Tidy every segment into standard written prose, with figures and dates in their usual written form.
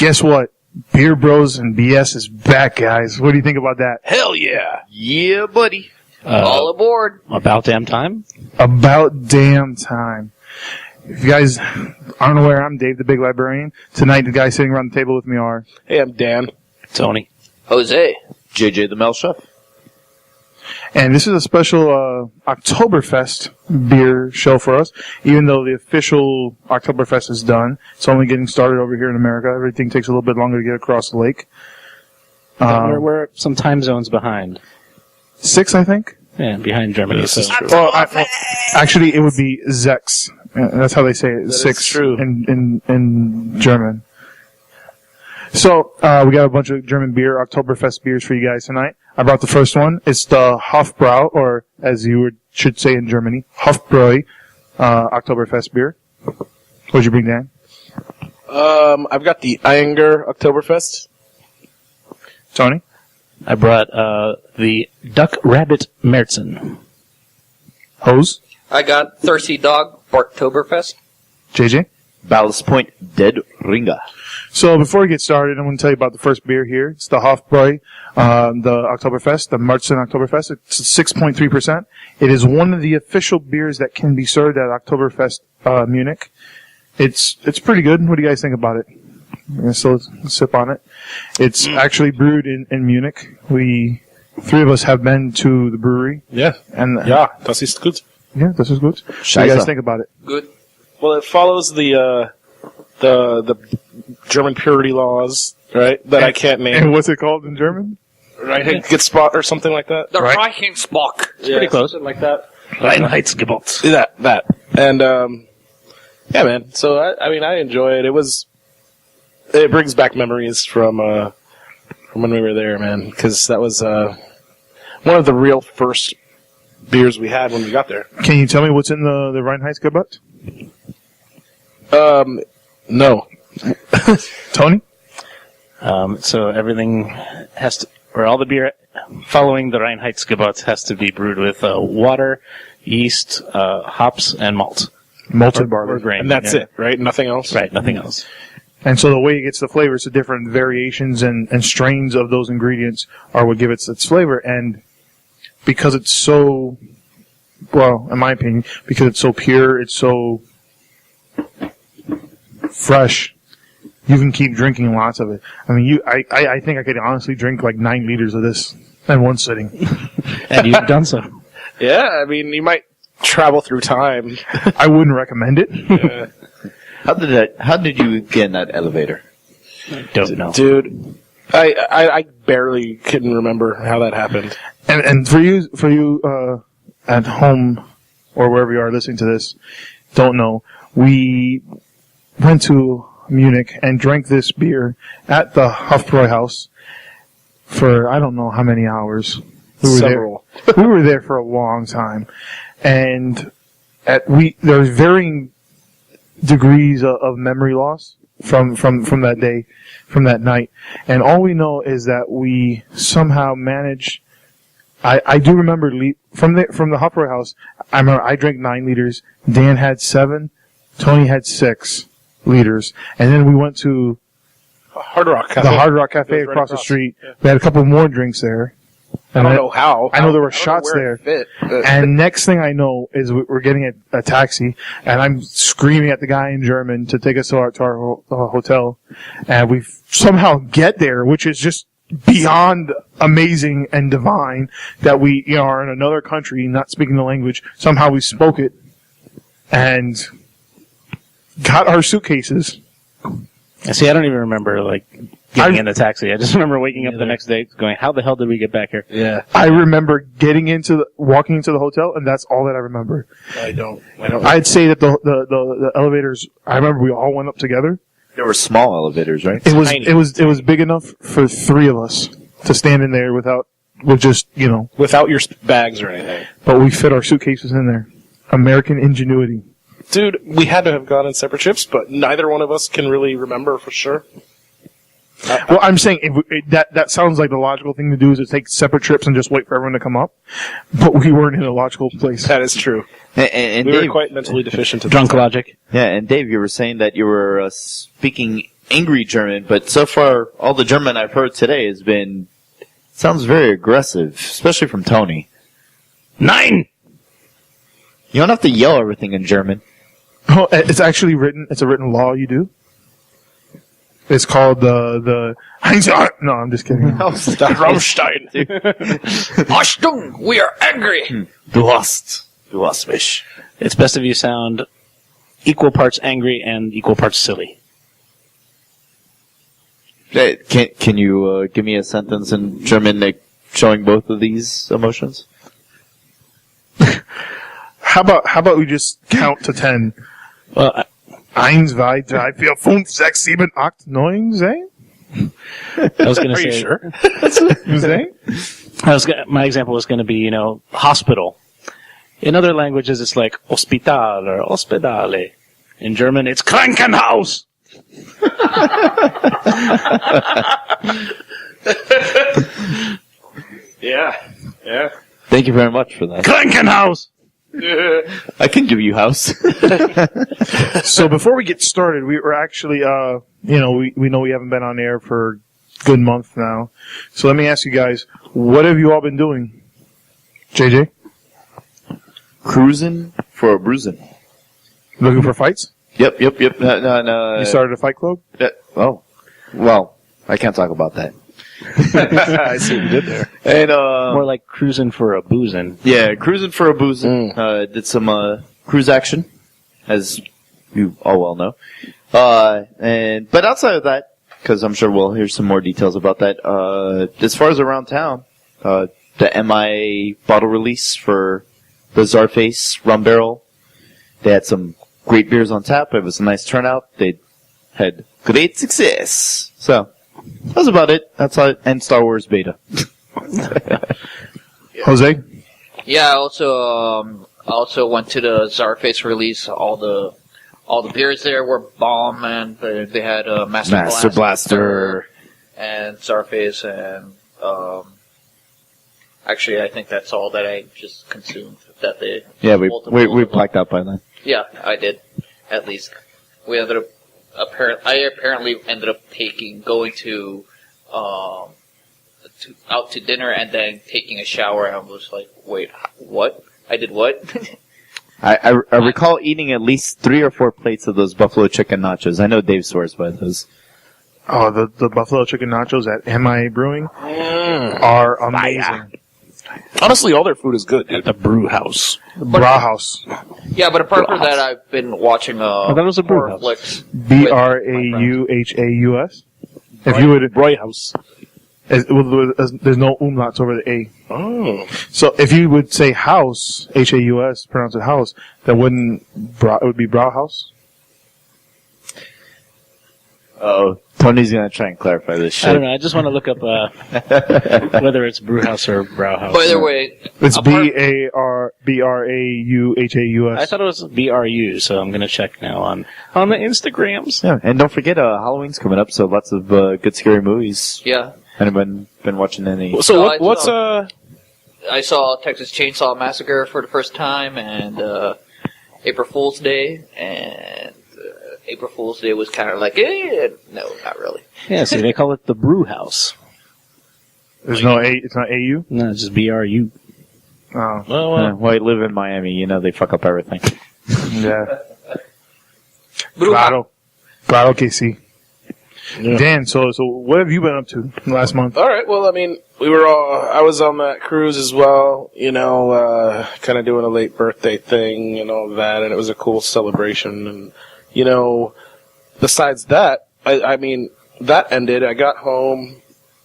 Guess what? Beer Bros and BS is back, guys. What do you think about that? Hell yeah. Yeah, buddy. All aboard. About damn time. About damn time. If you guys aren't aware, I'm Dave, the Big Librarian. Tonight, the guys sitting around the table with me are... Hey, I'm Dan. Tony. Jose. JJ the Mel Chef. And this is a special Oktoberfest beer show for us. Even though the official Oktoberfest is done, it's only getting started over here in America. Everything takes a little bit longer to get across the lake. We're some time zones behind. 6, I think. Yeah, behind Germany. So. Well, actually, it would be Sechs. That's how they say it. That 6 is true. in German. So we got a bunch of German beer, Oktoberfest beers for you guys tonight. I brought the first one. It's the Hofbrau, or as you should say in Germany, Hofbräu Oktoberfest beer. What'd you bring, Dan? I've got the Eyinger Oktoberfest. Tony? I brought the Duck Rabbit Märzen. Hose? I got Thirsty Dog Oktoberfest. JJ? Ballast Point Dead Ringer. So before we get started, I'm going to tell you about the first beer here. It's the Hofbräu, the Oktoberfest, the Märzen Oktoberfest. It's 6.3%. It is one of the official beers that can be served at Oktoberfest Munich. It's pretty good. What do you guys think about it? I'm going to still sip on it. It's actually brewed in Munich. Three of us have been to the brewery. Yeah. And Yeah, das ist gut. yeah, this is good. What do you guys think about it? Good. Well, it follows the German purity laws, right? That I can't name. And what's it called in German? Right? Get spot or something like that. The Right. Reichensbock. Yeah, pretty close. something like that. Reinheitsgebot. That. And, yeah, man. So, I enjoy it. It brings back memories from when we were there, man. Because that was, one of the real first beers we had when we got there. Can you tell me what's in the Reinheitsgebot? No. Tony? So everything has to, or all the beer following the Reinheitsgebot has to be brewed with water, yeast, hops, and malt. Malted Or barley. grain. And that's it, right? Nothing else? Right, nothing else. And so the way it gets the flavors, the different variations and strains of those ingredients are what give it its flavor. And because it's so, well, in my opinion, because it's so pure, it's so fresh, you can keep drinking lots of it. I mean, I think I could honestly drink like 9 liters of this in one sitting. And you've done so. Yeah, I mean, you might travel through time. I wouldn't recommend it. Yeah. How did you get in that elevator? Don't know. Dude, I barely can remember how that happened. And for you at home or wherever you are listening to this, don't know, we went to Munich and drank this beer at the Hofbräu house for I don't know how many hours. Several. We were there for a long time, and there's varying degrees of memory loss from that day, from that night, and all we know is that we somehow managed. I do remember from the Hofbräu house. I remember I drank 9 liters. Dan had 7. Tony had 6 liters, and then we went to Hard Rock Cafe. the Hard Rock Cafe It was right across the across. street. Yeah. We had a couple more drinks there. I don't know how. I know there were I don't know shots where there. it fit. And next thing I know is we're getting a taxi, and I'm screaming at the guy in German to take us to our hotel, and we somehow get there, which is just beyond amazing and divine that we are in another country, not speaking the language. Somehow we spoke it, and got our suitcases. See, I don't even remember, getting in the taxi. I just remember waking up the next day going, how the hell did we get back here? Yeah. I remember walking into the hotel, and that's all that I remember. I don't. I'd say that the elevators. I remember we all went up together. There were small elevators, right? It was Tiny. it was big enough for 3 of us to stand in there with just Without your bags or anything. But we fit our suitcases in there. American ingenuity. Dude, we had to have gone in separate trips, but neither one of us can really remember for sure. Well, I'm saying that sounds like the logical thing to do is to take separate trips and just wait for everyone to come up. But we weren't in a logical place. That is true. And We Dave, were quite mentally deficient at Drunk the time. logic. yeah, and Dave, you were saying that you were speaking angry German, but so far all the German I've heard today sounds very aggressive, especially from Tony. Nein! You don't have to yell everything in German. Oh, it's actually written. It's a written law. You do. It's called the. No, I'm just kidding. Rammstein. Achtung, we are angry. Du hast mich. It's best if you sound equal parts angry and equal parts silly. Hey, can you give me a sentence in German showing both of these emotions? How about we just count to 10? Well, 1, 2, 3, 4, 5, 6, 7, 8, 9, 10. I was going to Are say. you sure? You saying? My example was going to be, hospital. In other languages, it's like hospital or ospedale. In German, it's Krankenhaus. Yeah. Thank you very much for that. Krankenhaus. I can give you house. So before we get started, we were actually, we know we haven't been on air for a good month now. So let me ask you guys, what have you all been doing? JJ? Cruising for a bruising. Looking for fights? Yep. No. You started a fight club? Oh. Well, I can't talk about that. I see what you did there. And, More like cruising for a boozing. yeah, cruising for a boozing. Did some, cruise action, as you all well know. But outside of that, because I'm sure we'll hear some more details about that, as far as around town, the MI bottle release for the Czarface rum barrel, they had some great beers on tap. It was a nice turnout. They had great success. So, that was about it. That's all, and Star Wars beta. Jose? Yeah, I also went to the Czarface release. All the beers there were bomb, man. They had Master Blaster. and Czarface, and actually, I think that's all that I just consumed. That they we blacked out by then. Yeah, I did. At least we ended up. I apparently ended up going to out to dinner and then taking a shower. And I was like, wait, what? I did what? I recall eating at least 3 or 4 plates of those buffalo chicken nachos. I know Dave swears by those. Oh, the buffalo chicken nachos at MI Brewing are amazing. Honestly, all their food is good. At the brew house. Brauhaus. Yeah, but apart from that, I've been watching that was a brew horror house. flicks. Brauhaus. If you would, Roy House. there's no umlauts over the A. Oh. So if you would say house, Haus, pronounce it house, then it would be Brauhaus. Oh, Tony's gonna try and clarify this shit. I don't know. I just want to look up whether it's brew house or brow house. By the way, It's apart- Brauhaus. I thought it was BRU, so I'm going to check now on the Instagrams. Yeah, and don't forget, Halloween's coming up, so lots of good scary movies. yeah, Anyone been watching any? So I what's I saw Texas Chainsaw Massacre for the first time, and April Fool's Day, and April Fool's Day was kind of like, no, not really. Yeah, see, they call it the brew house. There's no A. It's not AU. No, it's just BRU. Oh, Well, I live in Miami. You know they fuck up everything. yeah. Claro que sí. Yeah. Dan, so what have you been up to last month? All right. Well, I mean, I was on that cruise as well, kind of doing a late birthday thing and all that, and it was a cool celebration. And, besides that, I mean, that ended. I got home,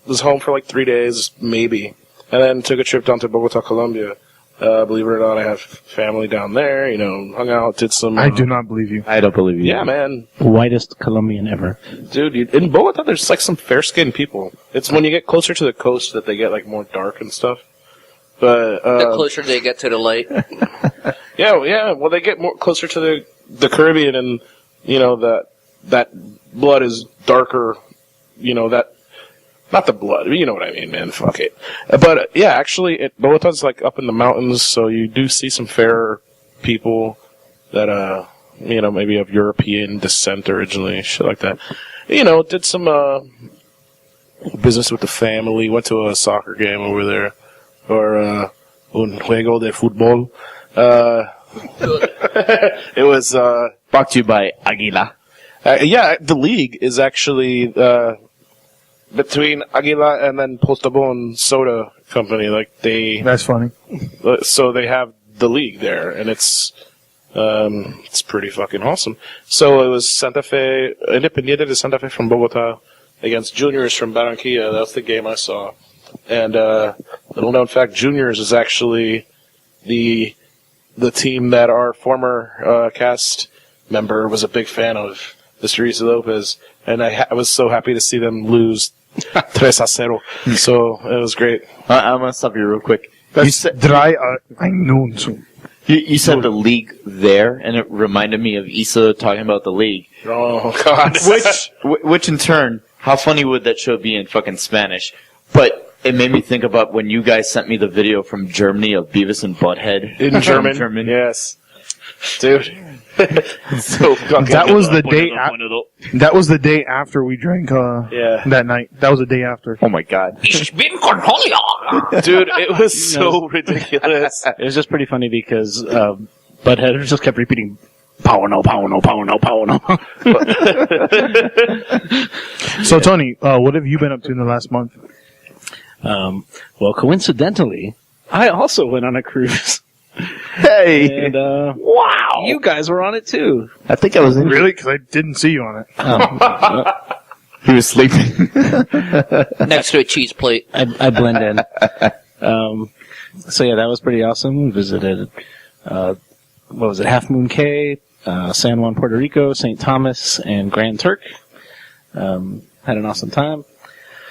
was home for like 3 days, maybe, and then took a trip down to Bogota, Colombia. Believe it or not, I have family down there, hung out, did some... I do not believe you. I don't believe you. Yeah, man. Whitest Colombian ever. Dude, in Bogota, there's like some fair-skinned people. It's when you get closer to the coast that they get like more dark and stuff. But The closer they get to the light. yeah. Well, they get more closer to the Caribbean, and that blood is darker. That not the blood. You know what I mean, man. Fuck it. But yeah, actually, Bogota's like up in the mountains, so you do see some fair people that maybe of European descent originally, shit like that. Did some business with the family. Went to a soccer game over there, or un juego de fútbol. It was Brought to you by Aguila. the league is actually between Aguila and then Postobon Soda Company. Like That's funny. so they have the league there, and it's pretty fucking awesome. So it was Santa Fe, Independiente de Santa Fe from Bogota against Juniors from Barranquilla. That's the game I saw. And little known fact, Juniors is actually the team that our former cast member was a big fan of, Mr. Isa Lopez, and I was so happy to see them lose 3-0. So it was great. I'm gonna stop you real quick. You said you said the league there, and it reminded me of Issa talking about the league. Oh God! Which in turn, how funny would that show be in fucking Spanish? But it made me think about when you guys sent me the video from Germany of Beavis and Butthead in German. Yes, dude. So that was the day. That was the day after we drank. That night. That was the day after. Oh my God! Ich bin Cornholio. Dude, it was so ridiculous. It was just pretty funny because Butthead just kept repeating, "Power no, power no, power no, power no." So Tony, what have you been up to in the last month? Well, coincidentally, I also went on a cruise. Hey! And, Wow! you guys were on it too. I think I was in. Really? Because I didn't see you on it. He was sleeping. Next to a cheese plate. I blend in. So yeah, that was pretty awesome. We visited, what was it, Half Moon Cay, San Juan, Puerto Rico, St. Thomas, and Grand Turk. Had an awesome time.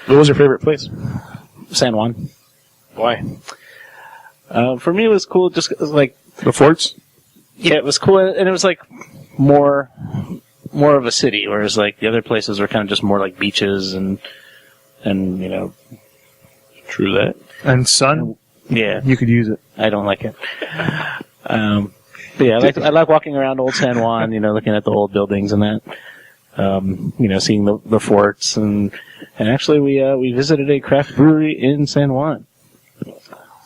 What was your favorite place? San Juan. Why? For me, it was cool. Just like The forts? yeah, it was cool, and it was like more of a city, whereas like the other places were kind of just more like beaches and True that. And sun? yeah, You could use it. I don't like it. But yeah, I like walking around Old San Juan, looking at the old buildings and that. Seeing the forts and actually we visited a craft brewery in San Juan.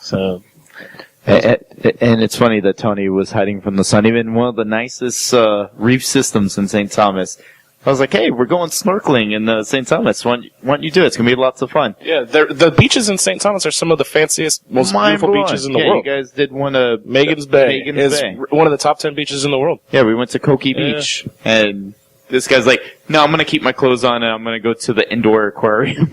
So. And it's funny that Tony was hiding from the sun. Even one of the nicest reef systems in St. Thomas. I was like, hey, we're going snorkeling in St. Thomas. Why don't you do it? It's going to be lots of fun. Yeah, the beaches in St. Thomas are some of the fanciest, most beautiful beaches in the world. You guys did one of Megan's Bay is Bay. one of the top 10 beaches in the world. Yeah, we went to Koki Beach. And this guy's like, no, I'm going to keep my clothes on and I'm going to go to the indoor aquarium.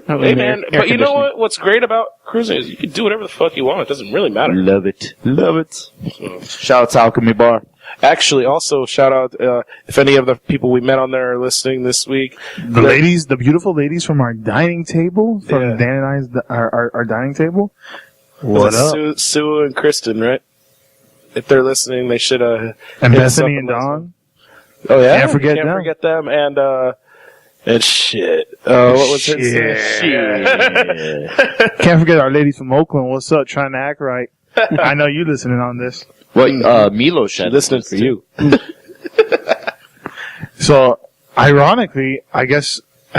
Hey, man, but you know what? What's great about cruising is you can do whatever the fuck you want. It doesn't really matter. Love it. Love it. So. Shout out to Alchemy Bar. Actually, also, shout out if any of the people we met on there are listening this week. The beautiful ladies from our dining table, from Dan and I's, our dining table. What up? Sue and Kristen, right? If they're listening, they should And hit us Bethany up and let us know. Don. Oh yeah, Can't forget Can't them. forget them. And shit. What was it? Shit. Can't forget our ladies from Oakland. What's up? Trying to act right. I know you listening on this. Well, Milo said Listening for you. So, ironically, I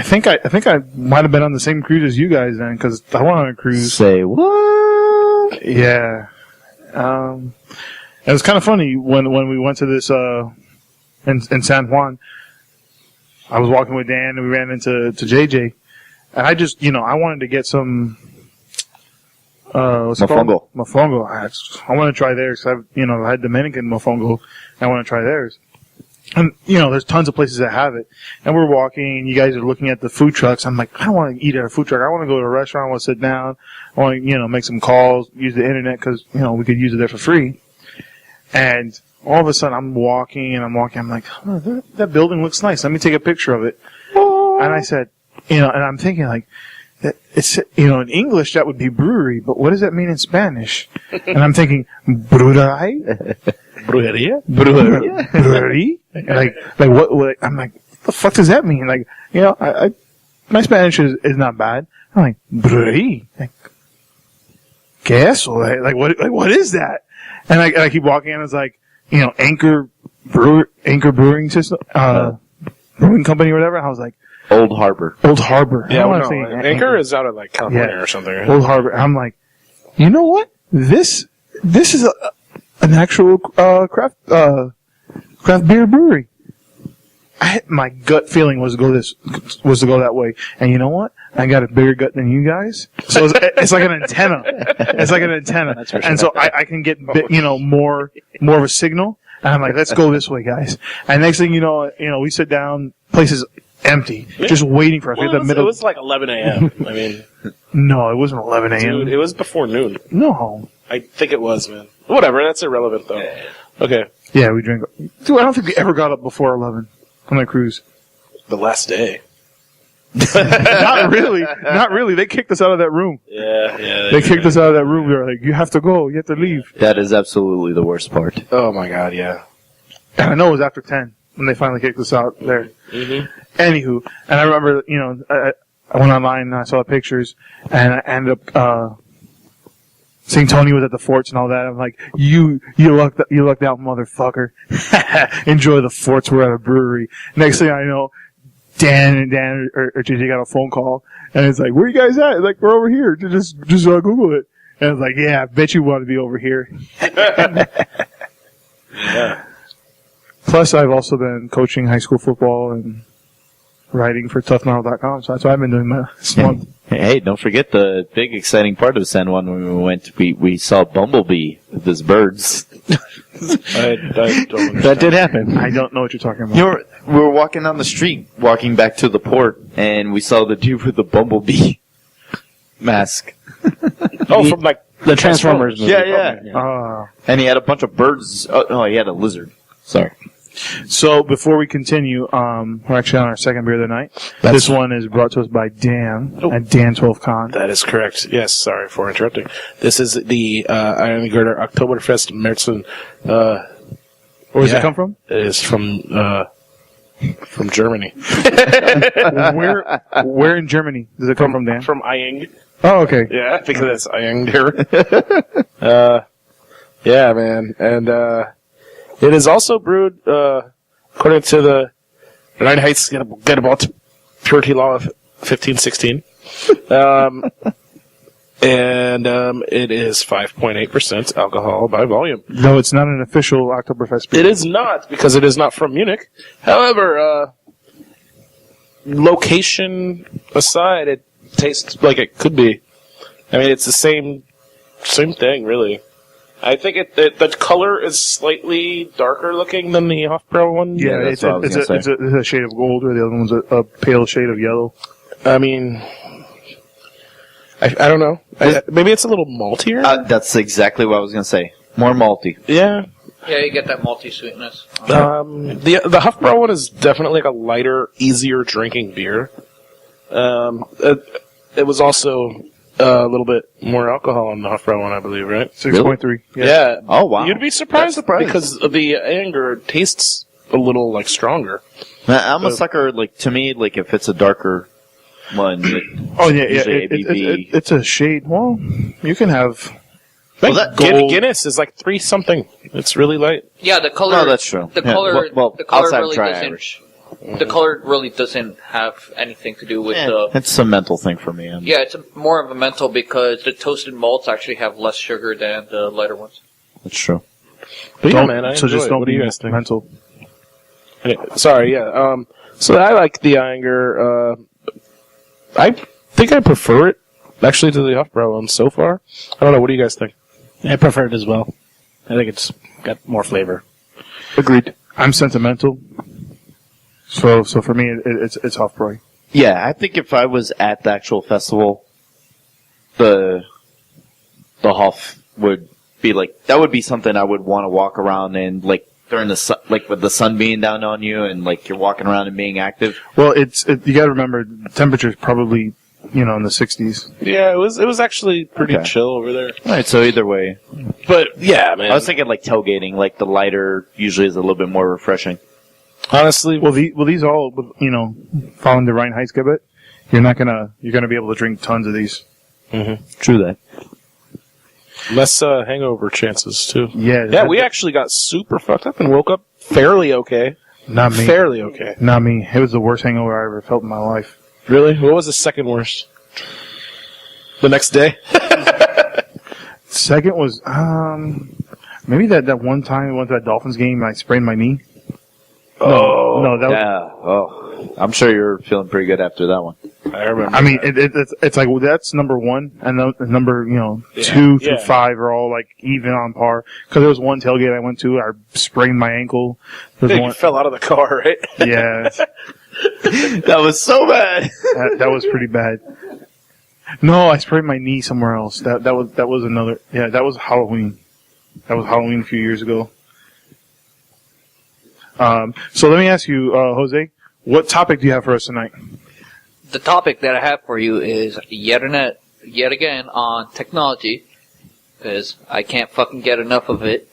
think I might have been on the same cruise as you guys then, because I went on a cruise. Say what? Yeah. It was kind of funny when we went to this in San Juan. I was walking with Dan and we ran into JJ, and I just I wanted to get some what's it called? Mofongo. I want to try theirs. I've I had Dominican mofongo. I want to try theirs. And there's tons of places that have it. And we're walking, and you guys are looking at the food trucks. I'm like, I don't want to eat at a food truck. I want to go to a restaurant. I want to sit down. I want to make some calls, use the internet because we could use it there for free. And all of a sudden, I'm walking. I'm like, oh, that building looks nice. Let me take a picture of it. And I said, and I'm thinking like, it's in English that would be brewery, but what does that mean in Spanish? And I'm thinking brujería, brewery, like what? I'm like, what the fuck does that mean? Like, my Spanish is not bad. I'm like brewery, like, ¿qué eso? Like what is that? And I keep walking, and it's like, Anchor Anchor Brewing System, brewing company or whatever. I was like, Old Harbor. Old Harbor. Yeah, I well, wanna say no, Anchor is out of like California Yeah. or something. Right? Old Harbor. I'm like, you know what? This is an actual craft beer brewery. My gut feeling was to go that way, and you know what? I got a bigger gut than you guys, so it's like an antenna. It's like an antenna, That's for sure. and so I can get more of a signal. And I'm like, let's go this way, guys. And next thing you know, we sit down, place is empty, just waiting for us. Well, it was like 11 a.m. I mean, No, it wasn't 11 a.m. dude, it was before noon. No. I think it was, man. Whatever, that's irrelevant though. Okay, Yeah, we drank. Dude, I don't think we ever got up before 11 on that cruise. the last day. Not really. Not really. They kicked us out of that room. Yeah. They kicked us out of that room. They were like, you have to go. You have to leave. That is absolutely the worst part. Oh my god, yeah. And I know it was after 10 when they finally kicked us out there. Mm-hmm. Anywho, and I remember, I went online and I saw the pictures, and I ended up seeing Tony was at the forts and all that. I'm like, you lucked out, motherfucker. Enjoy the forts. We're at a brewery. Next thing I know, Dan or JJ got a phone call, and it's like, where you guys at? Like, we're over here. Just Google it. And I was like, yeah, I bet you want to be over here. Yeah. Plus, I've also been coaching high school football and writing for toughmodel.com, so that's what I've been doing this month. Hey, don't forget the big exciting part of San Juan when we went. We saw Bumblebee with his birds. I don't understand. That did happen. I don't know what you're talking about. We were walking down the street, walking back to the port, and we saw the dude with the Bumblebee mask. Oh, from like The Transformers movie. Yeah. And he had a bunch of birds. Oh, he had a lizard. Sorry. So before we continue, we're actually on our second beer of the night. This one is brought to us by Dan at Dan12Con. That is correct. Yes, sorry for interrupting. This is the Iron Girder Oktoberfest Märzen. Where does it come from? It is from Germany. Where in Germany does it come from, Dan? From Eying. Oh, okay. Yeah, because it's Eying here. Yeah, man. And it is also brewed, according to the Reinheitsgebot Purity Law of 1516. And it is 5.8% alcohol by volume. No, it's not an official Oktoberfest beer. It is not, because it is not from Munich. However, location aside, it tastes like it could be. I mean, it's the same thing, really. I think the color is slightly darker looking than the Hofbrau one. Yeah, that's what I was gonna say. it's a shade of gold, or the other one's a pale shade of yellow. I mean, I don't know. Maybe it's a little maltier. That's exactly what I was going to say. More malty. Yeah. Yeah, you get that malty sweetness. The Hofbrau one is definitely like a lighter, easier drinking beer. It was also a little bit more alcohol on the Hofbrau one, I believe, right? 6.3. Yeah. Oh, wow. You'd be surprised, That's surprising. because the anger tastes a little like stronger. I'm a sucker, to me, if it's a darker one. Oh yeah, usually ABV. it's a shade. Well, you can have. Like that Guinness, Guinness is like 3 something. It's really light. Yeah, the color. No, that's true. The Yeah, color. well, the color outside really dry doesn't. Irish. The color really doesn't have anything to do with the. It's a mental thing for me. Yeah, it's more of a mental because the toasted malts actually have less sugar than the lighter ones. That's true. But yeah, Don't- man, I so enjoy just it. don't What do be you guys think? mental. Sorry, yeah. So I like the Anger. I think I prefer it actually to the Hofbrau one so far. I don't know. What do you guys think? I prefer it as well. I think it's got more flavor. Agreed. I'm sentimental. So for me, it's Hofbräu. Yeah, I think if I was at the actual festival, the Hof would be that would be something I would want to walk around and during the sun, with the sun being down on you and you're walking around and being active. Well, you got to remember, the temperature's probably in the 60s. Yeah, it was actually pretty Okay. chill over there. All right, so either way, But yeah, man. I was thinking tailgating. The lighter usually is a little bit more refreshing. Honestly, Well, these all, following the Reinheitsgebot, you're gonna be able to drink tons of these. True that. less hangover chances too. Yeah. Yeah, we actually got super fucked up and woke up fairly okay. Not me. Fairly okay. Not me. It was the worst hangover I ever felt in my life. Really? What was the second worst? The next day? Second was maybe that one time we went to that Dolphins game and I sprained my knee. No, that was, Yeah. Oh, I'm sure you're feeling pretty good after that one. I remember. I mean, it's like, well, that's number one, and the number, 2 through 5 are all like even on par. Because there was one tailgate I went to, I sprained my ankle. There was You fell out of the car, right? yeah, That was so bad. that was pretty bad. No, I sprained my knee somewhere else. That was another. Yeah, that was Halloween. That was Halloween a few years ago. So let me ask you, Jose, what topic do you have for us tonight? The topic that I have for you is yet again on technology, because I can't fucking get enough of it.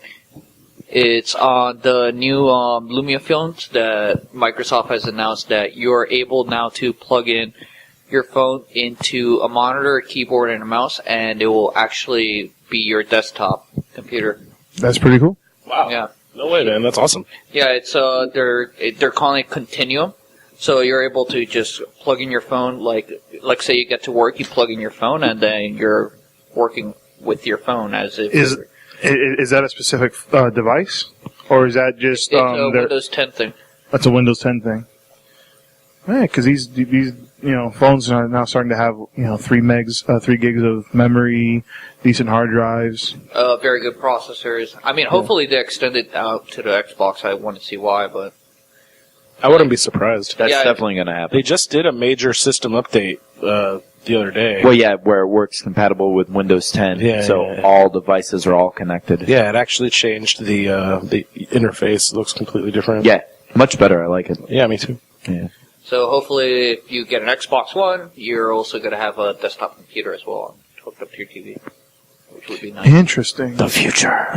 It's on the new Lumia phones that Microsoft has announced that you're able now to plug in your phone into a monitor, a keyboard, and a mouse, and it will actually be your desktop computer. That's pretty cool. Wow. Yeah. No way, man. That's awesome. Yeah, it's they're calling it Continuum. So you're able to just plug in your phone, like say you get to work, you plug in your phone, and then you're working with your phone as if Is that a specific device, or is that just it's a Windows 10 thing. That's a Windows 10 thing. Yeah, because these phones are now starting to have 3 gigs of memory, decent hard drives. Very good processors. I mean, hopefully they extend it out to the Xbox. I want to see why, but I wouldn't be surprised. That's Yeah, definitely going to happen. They just did a major system update the other day. Well, yeah, where it works compatible with Windows 10, Yeah, so yeah. all devices are all connected. Yeah, it actually changed the interface. It looks completely different. Yeah, much better. I like it. Yeah, me too. Yeah. so hopefully if you get an Xbox One, you're also going to have a desktop computer as well hooked up to your TV, which would be nice. Interesting. The future.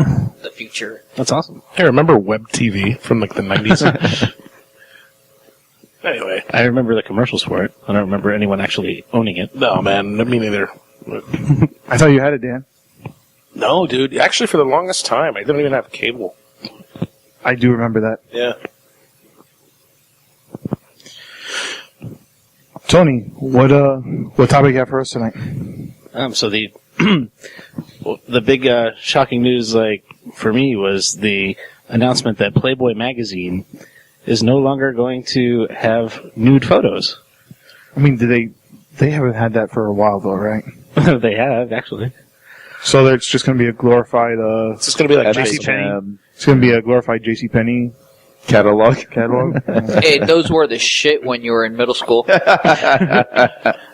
The future. That's awesome. Hey, remember Web TV from like the 90s? Anyway. I remember the commercials for it. I don't remember anyone actually owning it. No, man. Me neither. I thought you had it, Dan. No, dude. Actually, for the longest time, I didn't even have cable. I do remember that. Yeah. Tony, what topic you have for us tonight? So the the big shocking news, like for me, was the announcement that Playboy magazine is no longer going to have nude photos. I mean, they haven't had that for a while though, right? They have actually. So it's just going to be a glorified. It's just going to be like JC JC Penney. It's going to be a glorified JC Penney Catalog. Hey, those were the shit when you were in middle school.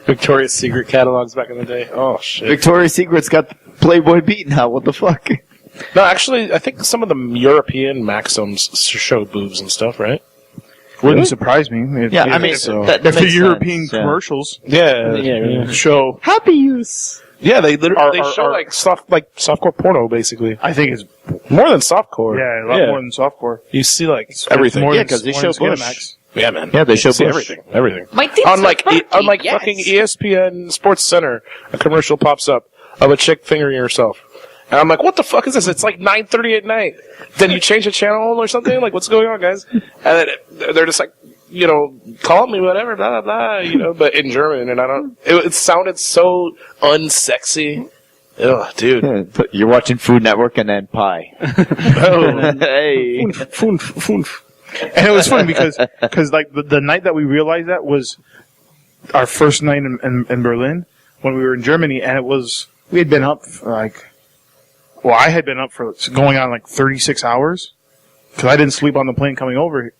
Victoria's Secret catalogs back in the day. Oh, shit. Victoria's Secret's got Playboy beat now. What the fuck? No, actually, I think some of the European Maxims show boobs and stuff, right? Wouldn't surprise me. If, Yeah, if, I mean, if, that if the makes European sense, yeah. commercials Yeah. show. Happy use. Yeah, they literally Are- show are- like softcore porno, basically. I think it's More than softcore. a lot more than softcore. You see like everything. More Yeah, than- 'cause they more show than Bush. Skinemax. Yeah, man. Yeah, they show You see Bush. everything. My tits Unlike are funky, yes. fucking ESPN Sports Center, a commercial pops up of a chick fingering herself. And I'm like, what the fuck is this? It's like 9:30 at night. Then you change the channel or something? Like, what's going on, guys? And then they're just like, call me whatever, blah, blah, blah, but in German. And it sounded so unsexy. Ugh, dude. Yeah, you're watching Food Network and then Pie. Oh. Hey. Foonf. And it was funny because like the night that we realized that was our first night in Berlin when we were in Germany, and we had been up for I had been up for going on like 36 hours because I didn't sleep on the plane going over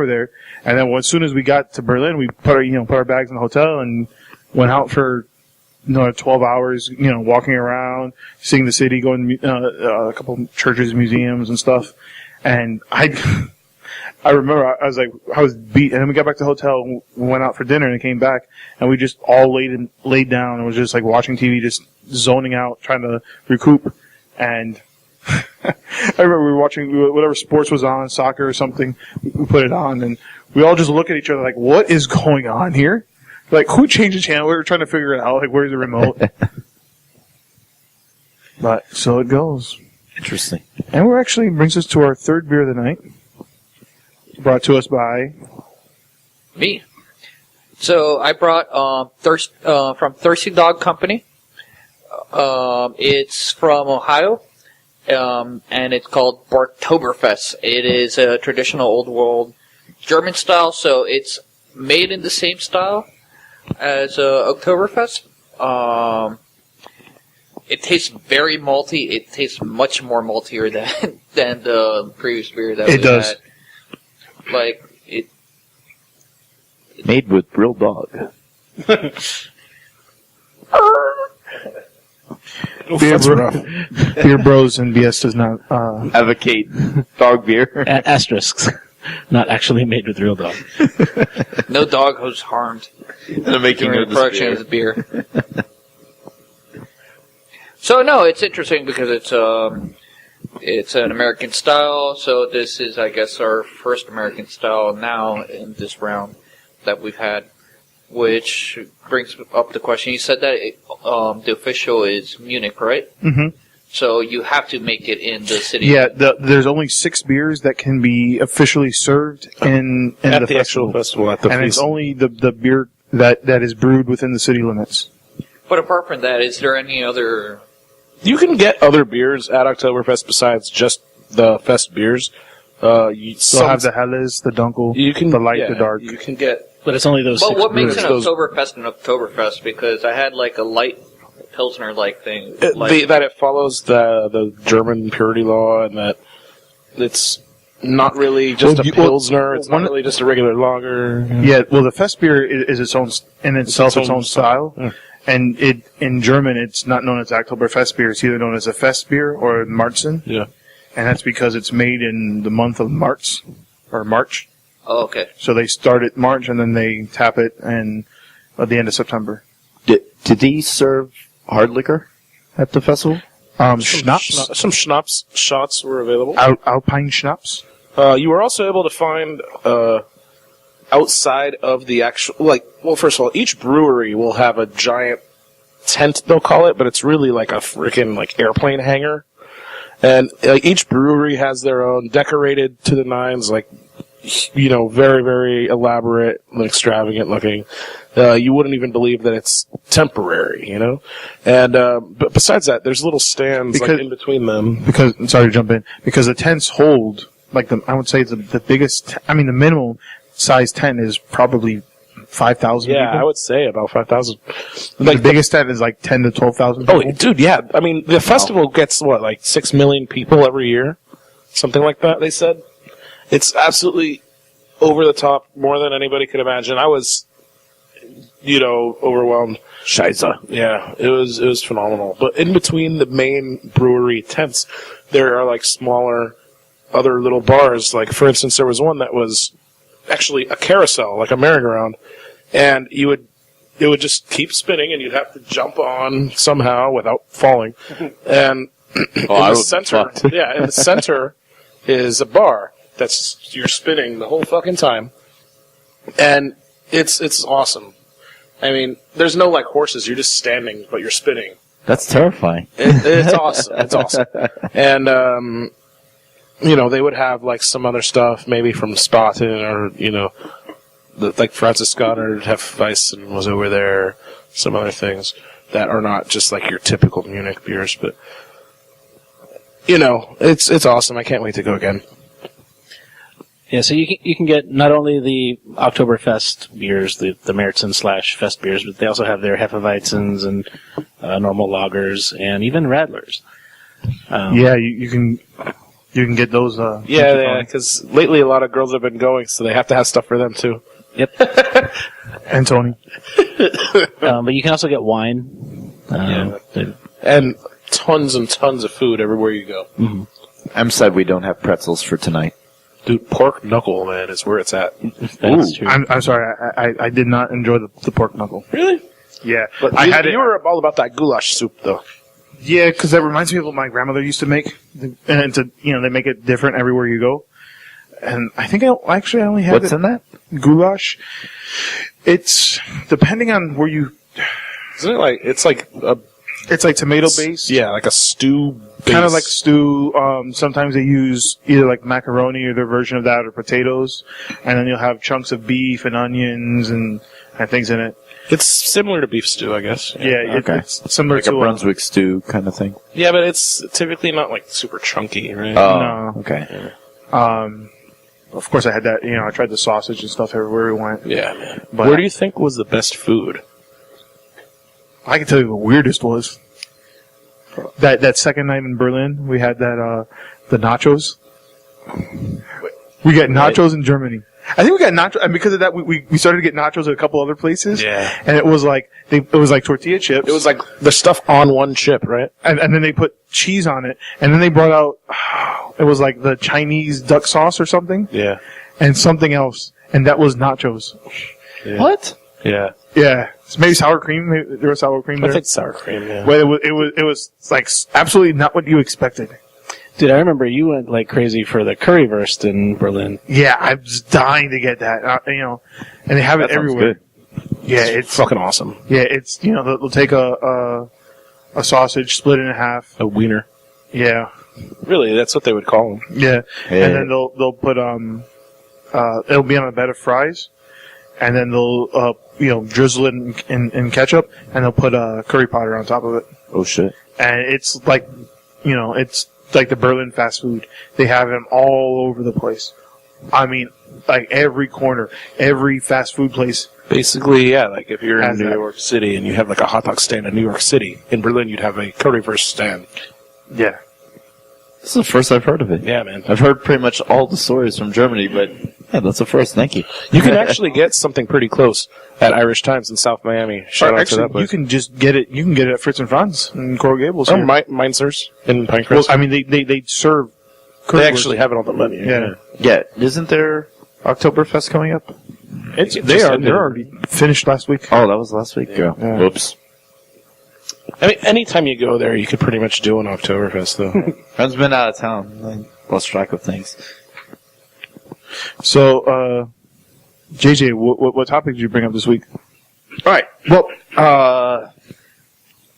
there, and then as soon as we got to Berlin, we put our bags in the hotel and went out for 12 hours, walking around, seeing the city, going to a couple churches, museums, and stuff, and I remember I was beat, and then we got back to the hotel, and we went out for dinner, and came back, and we just all laid down and was just like watching TV, just zoning out, trying to recoup. And I remember we were watching whatever sports was on, soccer or something. We put it on, and we all just look at each other like, "What is going on here?" Like, who changed the channel? We were trying to figure it out. Like, where's the remote? But so it goes. Interesting. And we're actually brings us to our third beer of the night. brought to us by Me. So I brought from Thirsty Dog Company. It's from Ohio, and it's called Oktoberfest. It is a traditional old world German style, so it's made in the same style as Oktoberfest. It tastes very malty. It tastes much more maltier than the previous beer that we had. Like it. Made with real dog. Beer Bros and BS does not Advocate dog beer. Asterisks. Not actually made with real dog. No dog was harmed The making during of the this production beer. of the beer. So no, it's interesting because it's an American style. So this is, I guess, our first American style now in this round that we've had, which brings up the question. You said that the official is Munich, right? Mm-hmm. So you have to make it in the city. Yeah, there's only 6 beers that can be officially served in at the the actual festival. At the and it's feast. only the beer that is brewed within the city limits. But apart from that, is there any other? You can get other beers at Oktoberfest besides just the fest beers. So have the Helles, the Dunkel, you can the light, yeah, the dark. You can get. But it's only those But 6 what makes brewers. an Oktoberfest an Oktoberfest? Because I had like a light Pilsner-like thing. That it follows the German purity law, and that it's not really just a Pilsner. It's not really just a regular lager. Yeah, well, the fest beer is its own in itself its own style, Yeah. and in German it's not known as Oktoberfest beer. It's either known as a fest beer or Marzen, Yeah. and that's because it's made in the month of March. Oh, okay. So they start at March and then they tap it at the end of September. Did they serve hard liquor at the festival? Schnapps, Some schnapps shots were available. Alpine Schnapps. You were also able to find outside of the actual, first of all, each brewery will have a giant tent, they'll call it, but it's really like a freaking airplane hangar. And each brewery has their own decorated to the nines, very, very elaborate and extravagant looking. You wouldn't even believe that it's temporary, And but besides that, there's little stands in between them. Because sorry to jump in. Because the tents hold I would say the biggest. I mean, the minimum size tent is probably 5,000. Yeah, people. I would say about 5,000. The biggest tent is 10 to 12,000. Oh, dude, yeah. I mean, the festival gets 6 million people every year, something like that. They said it's absolutely over the top, more than anybody could imagine. I was, overwhelmed. Scheiße. Yeah, it was phenomenal. But in between the main brewery tents, there are smaller other little bars. For instance, there was one that was actually a carousel, like a merry-go-round, and it would just keep spinning, and you'd have to jump on somehow without falling. And in the center is a bar you're spinning the whole fucking time, and it's awesome. I mean, there's no horses; you're just standing, but you're spinning. That's terrifying. It's awesome. It's awesome. And they would have some other stuff, maybe from Spaten or Francis Goddard Hefeweizen was over there. Some other things that are not just your typical Munich beers, but it's awesome. I can't wait to go again. Yeah, so you can get not only the Oktoberfest beers, the Märzen / Fest beers, but they also have their Hefeweizens and normal lagers and even Radlers. Yeah, you can get those. Yeah, because lately a lot of girls have been going, so they have to have stuff for them too. Yep. And Tony. But you can also get wine. And tons and tons of food everywhere you go. Mm-hmm. I'm sad we don't have pretzels for tonight. Dude, pork knuckle, man, is where it's at. That's true. I'm sorry, I did not enjoy the pork knuckle. Really? Yeah, But you were all about that goulash soup, though. Yeah, because that reminds me of what my grandmother used to make, and they make it different everywhere you go. And I think I only had What's in that? Goulash. It's depending on where you. Isn't it it's like a It's tomato based. yeah, like a stew kind of like stew. Sometimes they use either like macaroni or their version of that, or potatoes, and then you'll have chunks of beef and onions and things in it. It's similar to beef stew, I guess. Yeah, Okay. it's similar Like to a Brunswick stew kind of thing. Yeah, but it's typically not like super chunky, right? Oh, No. okay. Of course, I had that. I tried the sausage and stuff everywhere we went. Yeah, man. But Where do you think was the best food? I can tell you the weirdest was that second night in Berlin. We had that the nachos. We got nachos in Germany. I think we got nachos, and because of that, we started to get nachos at a couple other places. Yeah. And it was like tortilla chips. It was like the stuff on one chip, right? and then they put cheese on it, and then they brought out it was like the Chinese duck sauce or something, Yeah. and something else, and that was nachos. Yeah. What? Yeah. Yeah, maybe sour cream. Maybe there was sour cream I there. think sour cream, yeah. But it was like absolutely not what you expected. Dude, I remember you went like crazy for the currywurst in Berlin. Yeah, I'm just dying to get that. And they have it That sounds everywhere. good. Yeah, it's fucking awesome. yeah, it's they'll take a sausage, split it in half. A wiener. Yeah, Really, that's what they would call them. yeah, Hey. and then they'll put it'll be on a bed of fries, and then they'll drizzle it in ketchup, and they'll put curry powder on top of it, Oh shit. and it's like it's like the Berlin fast food. They have them all over the place. I mean, like every corner, every fast food place. Basically, yeah, like if you're in Has New that. York City and you have like a hot dog stand in New York City, in Berlin you'd have a currywurst stand. Yeah, This is the first I've heard of it. Yeah, man. I've heard pretty much all the stories from Germany, but yeah, that's the first. Thank you. You can actually get something pretty close at Irish Times in South Miami. Shout out to actually, that place. you can just get it. You can get it at Fritz and Franz in Coral Gables. Oh, here. Meinzer's in Pinecrest. Well, I mean, they serve. they currywurst. actually have it on the menu. Yeah. Yeah, isn't there Oktoberfest coming up? It's It they just are ended. they're already finished last week. Oh, that was last week. Yeah. Yeah. Whoops. I mean, anytime you go there, you could pretty much do an Oktoberfest, though. Friend's been out of town. I lost track of things. So, JJ, what topic did you bring up this week? All right. Well, I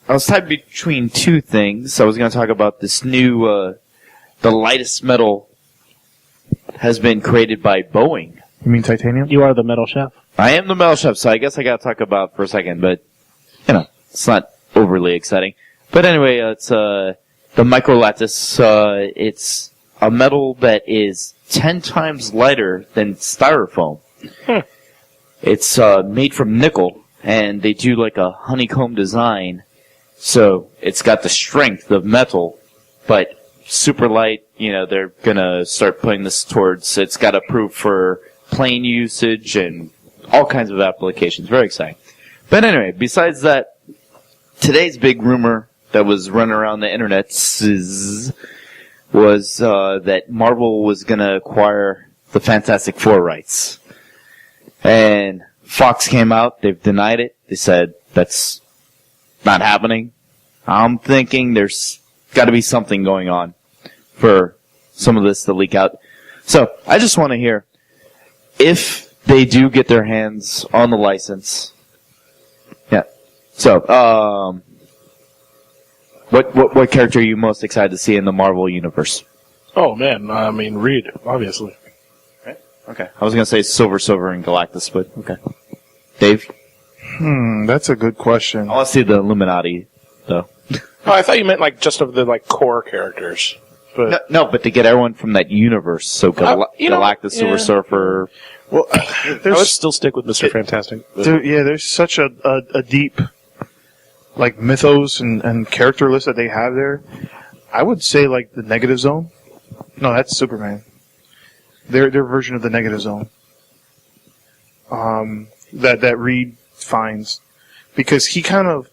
was tied between two things. I was going to talk about this new, the lightest metal has been created by Boeing. You mean titanium? You are the metal chef. I am the metal chef, so I guess I got to talk about it for a second, but, it's not overly exciting. But anyway, it's the microlattice. It's a metal that is 10 times lighter than styrofoam. It's made from nickel, and they do like a honeycomb design, so it's got the strength of metal, but super light. They're gonna start putting this towards. It's got approved for plane usage and all kinds of applications. Very exciting. But anyway, besides that, today's big rumor that was running around the internet was that Marvel was going to acquire the Fantastic Four rights. And Fox came out. They've denied it. They said that's not happening. I'm thinking there's got to be something going on for some of this to leak out. So I just want to hear if they do get their hands on the license. Yeah. So, what character are you most excited to see in the Marvel universe? Oh, man. I mean, Reed, obviously. Okay. I was gonna say Silver, and Galactus, but okay. Dave? That's a good question. I want to see the Illuminati, though. Oh, I thought you meant like just of the like core characters. But No, but to get everyone from that universe, so Galactus, Silver yeah. Surfer. Well, I would there's still stick with Mr. Fantastic. but- there's such a deep like mythos and character list that they have there. I would say like the Negative Zone. No, that's Superman. Their version of the Negative Zone. That Reed finds because he kind of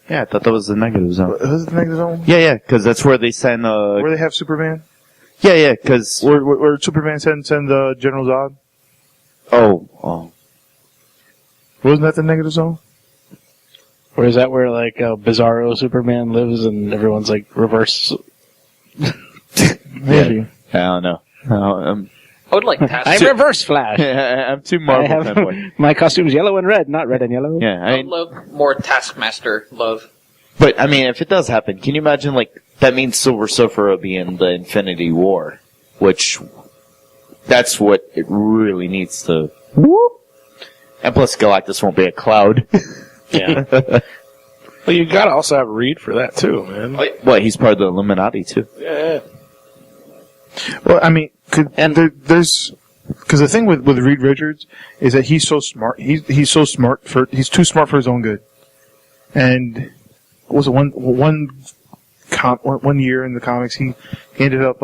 Yeah, I thought that was the Negative Zone. was it the Negative Zone Yeah, because that's where they send. where they have Superman. Yeah, because Where Superman send General Zod. oh, Wasn't that the Negative Zone? Or is that where like Bizarro Superman lives and everyone's like reverse? Maybe. I don't know. I would like Task. I'm Reverse Flash. I'm too I Marvel have fanboy. my costume's yellow and red, not red and yellow. Yeah, I would love more Taskmaster love. but I mean, if it does happen, can you imagine like that means Silver Surfer will be in the Infinity War, which that's what it really needs to. Whoop. And plus, Galactus won't be a cloud. Yeah. Well, you gotta also have Reed for that too, man. Well, he's part of the Illuminati too. Yeah. Well, I mean, there's because the thing with Reed Richards is that he's so smart. He's so smart he's too smart for his own good. And what was it one year in the comics he ended up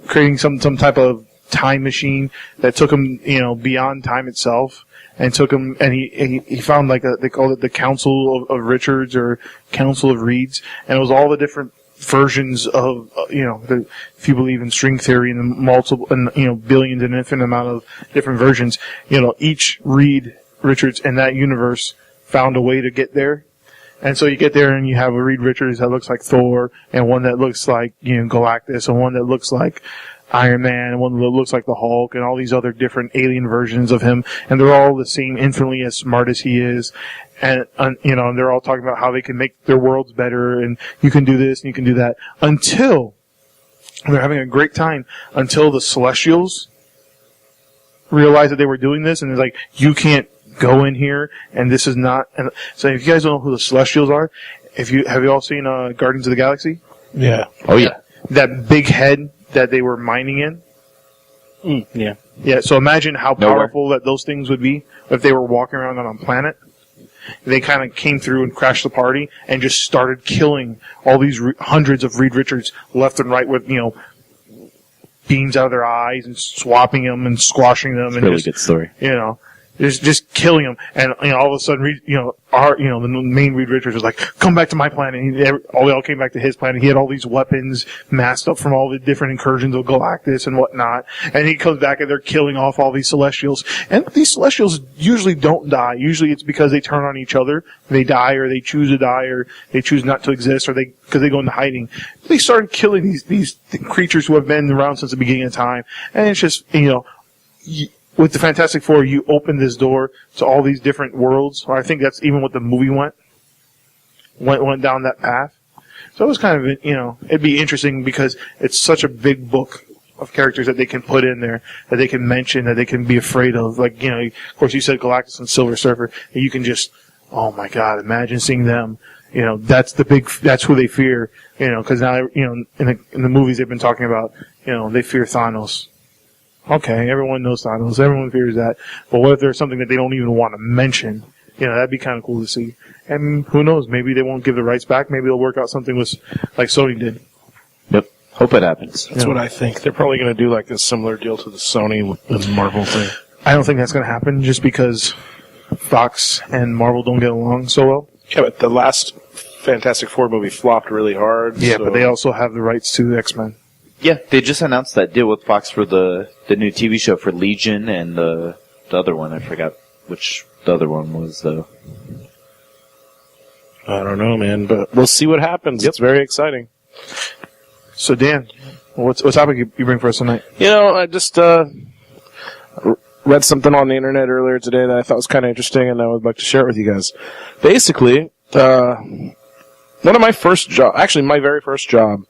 creating some type of time machine that took him beyond time itself. And took him, and he found they called it the Council of Richards or Council of Reeds, and it was all the different versions of, if you believe in string theory and the multiple, and, billions and infinite amount of different versions, each Reed Richards in that universe found a way to get there. And so you get there and you have a Reed Richards that looks like Thor, and one that looks like, Galactus, and one that looks like Iron Man, and one that looks like the Hulk, and all these other different alien versions of him, and they're all the same, infinitely as smart as he is, and and they're all talking about how they can make their worlds better, and you can do this and you can do that, until they're having a great time, until the Celestials realize that they were doing this, and it's like, you can't go in here, and this is not. And so, if you guys don't know who the Celestials are, have you all seen Guardians of the Galaxy? Yeah. Oh yeah. That big head that they were mining in. Yeah. Yeah, so imagine how Nowhere. powerful that those things would be if they were walking around on a planet. They kind of came through and crashed the party and just started killing all these hundreds of Reed Richards left and right with, beams out of their eyes and swapping them and squashing them. And Really just, good story. just killing them. And, all of a sudden, the main Reed Richards was like, come back to my planet. And they all came back to his planet. He had all these weapons masked up from all the different incursions of Galactus and whatnot. And he comes back and they're killing off all these Celestials. And these Celestials usually don't die. Usually it's because they turn on each other. They die, or they choose to die, or they choose not to exist, or because they go into hiding. They started killing these creatures who have been around since the beginning of time. And it's just, with the Fantastic Four, you open this door to all these different worlds. Or I think that's even what the movie went down that path. So it was kind of, it'd be interesting because it's such a big book of characters that they can put in there, that they can mention, that they can be afraid of. Like, of course you said Galactus and Silver Surfer, and you can just, oh my God, imagine seeing them. That's who they fear, because now, in the movies they've been talking about, they fear Thanos. Okay, everyone knows Thanos. Everyone fears that. But what if there's something that they don't even want to mention? That'd be kind of cool to see. And who knows? Maybe they won't give the rights back. Maybe they'll work out something like Sony did. Yep. Hope it happens. That's what I think. They're probably going to do like a similar deal to the Sony with the Marvel thing. I don't think that's going to happen just because Fox and Marvel don't get along so well. Yeah, but the last Fantastic Four movie flopped really hard. Yeah, so. but they also have the rights to the X-Men. Yeah, they just announced that deal with Fox for the new TV show for Legion and the other one. I forgot which the other one was, though. I don't know, man, but we'll see what happens. It's very exciting. So, Dan, what topic you bring for us tonight? I just read something on the internet earlier today that I thought was kind of interesting, and I would like to share it with you guys. Basically, one of my first job, actually my very first job,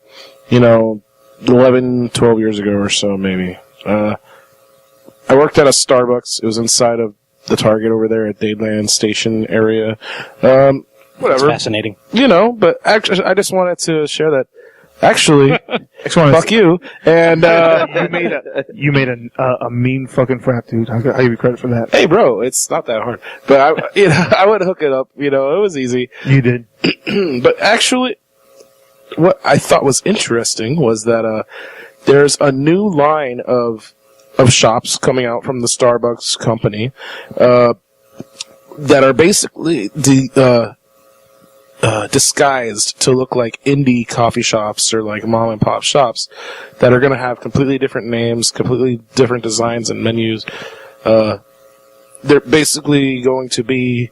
11, 12 years ago or so, maybe. I worked at a Starbucks. It was inside of the Target over there at Dadeland Station area. Whatever. That's fascinating. But actually, I just wanted to share that. Actually, fuck you. And you made a mean fucking frat, dude. I'll give you credit for that. Hey, bro, it's not that hard. But I would hook it up. It was easy. You did. But actually, what I thought was interesting was that there's a new line of shops coming out from the Starbucks company that are basically disguised to look like indie coffee shops or like mom and pop shops that are going to have completely different names, completely different designs and menus. They're basically going to be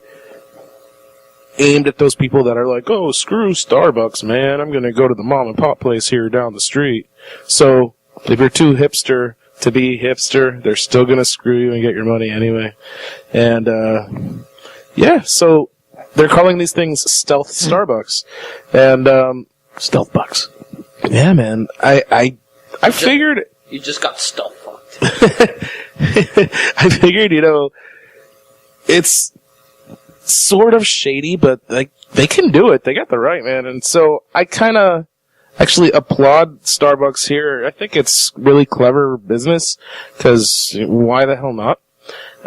aimed at those people that are like, oh, screw Starbucks, man. I'm going to go to the mom and pop place here down the street. So if you're too hipster to be hipster, they're still going to screw you and get your money anyway. And, so they're calling these things stealth Starbucks. And, Stealth box. Yeah, man. I figured. You just got stealth fucked. I figured, it's sort of shady, but like they can do it. They got the right, man. And so I kind of actually applaud Starbucks here. I think it's really clever business because why the hell not?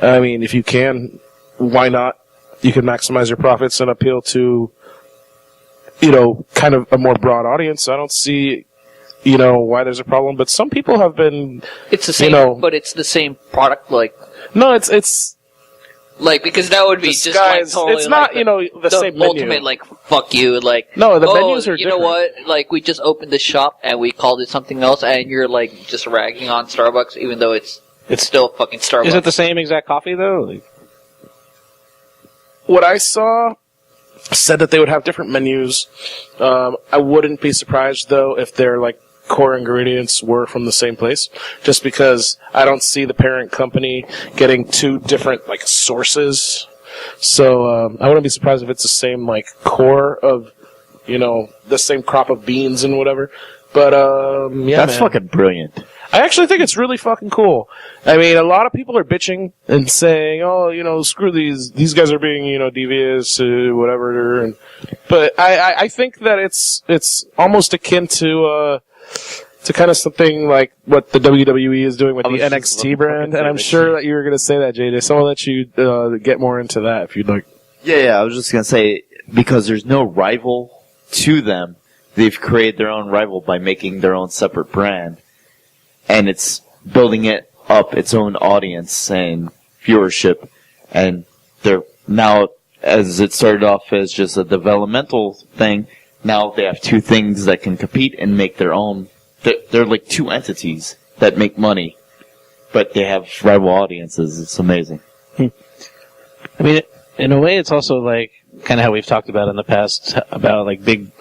I mean, if you can, why not? You can maximize your profits and appeal to, kind of a more broad audience. I don't see, why there's a problem. But some people have been. It's the same, but it's the same product. Like no, it's. Like, because that would be just like disguised. totally It's not, the same menu. ultimate, like, fuck you, like, No, the menus are you know different. what, like, we just opened the shop and we called it something else and you're, like, just ragging on Starbucks even though it's still fucking Starbucks. Is it the same exact coffee though? Like, What I saw said that they would have different menus. I wouldn't be surprised, though, if their, like, core ingredients were from the same place, just because I don't see the parent company getting two different, like, sources. So I wouldn't be surprised if it's the same, like, core of, the same crop of beans and whatever. But, yeah, That's man. fucking brilliant. I actually think it's really fucking cool. I mean, a lot of people are bitching and saying, "Oh, screw these guys are being, devious, whatever." But I think that it's almost akin to kind of something like what the WWE is doing with the NXT brand. And I'm sure that you were going to say that, JJ. So I'll let you get more into that if you'd like. Yeah, I was just gonna say, because there's no rival to them, they've created their own rival by making their own separate brand. And it's building it up its own audience and viewership. And they're now, as it started off as just a developmental thing, now they have two things that can compete and make their own. They're like two entities that make money, but they have rival audiences. It's amazing. I mean, in a way, it's also like kind of how we've talked about in the past about like big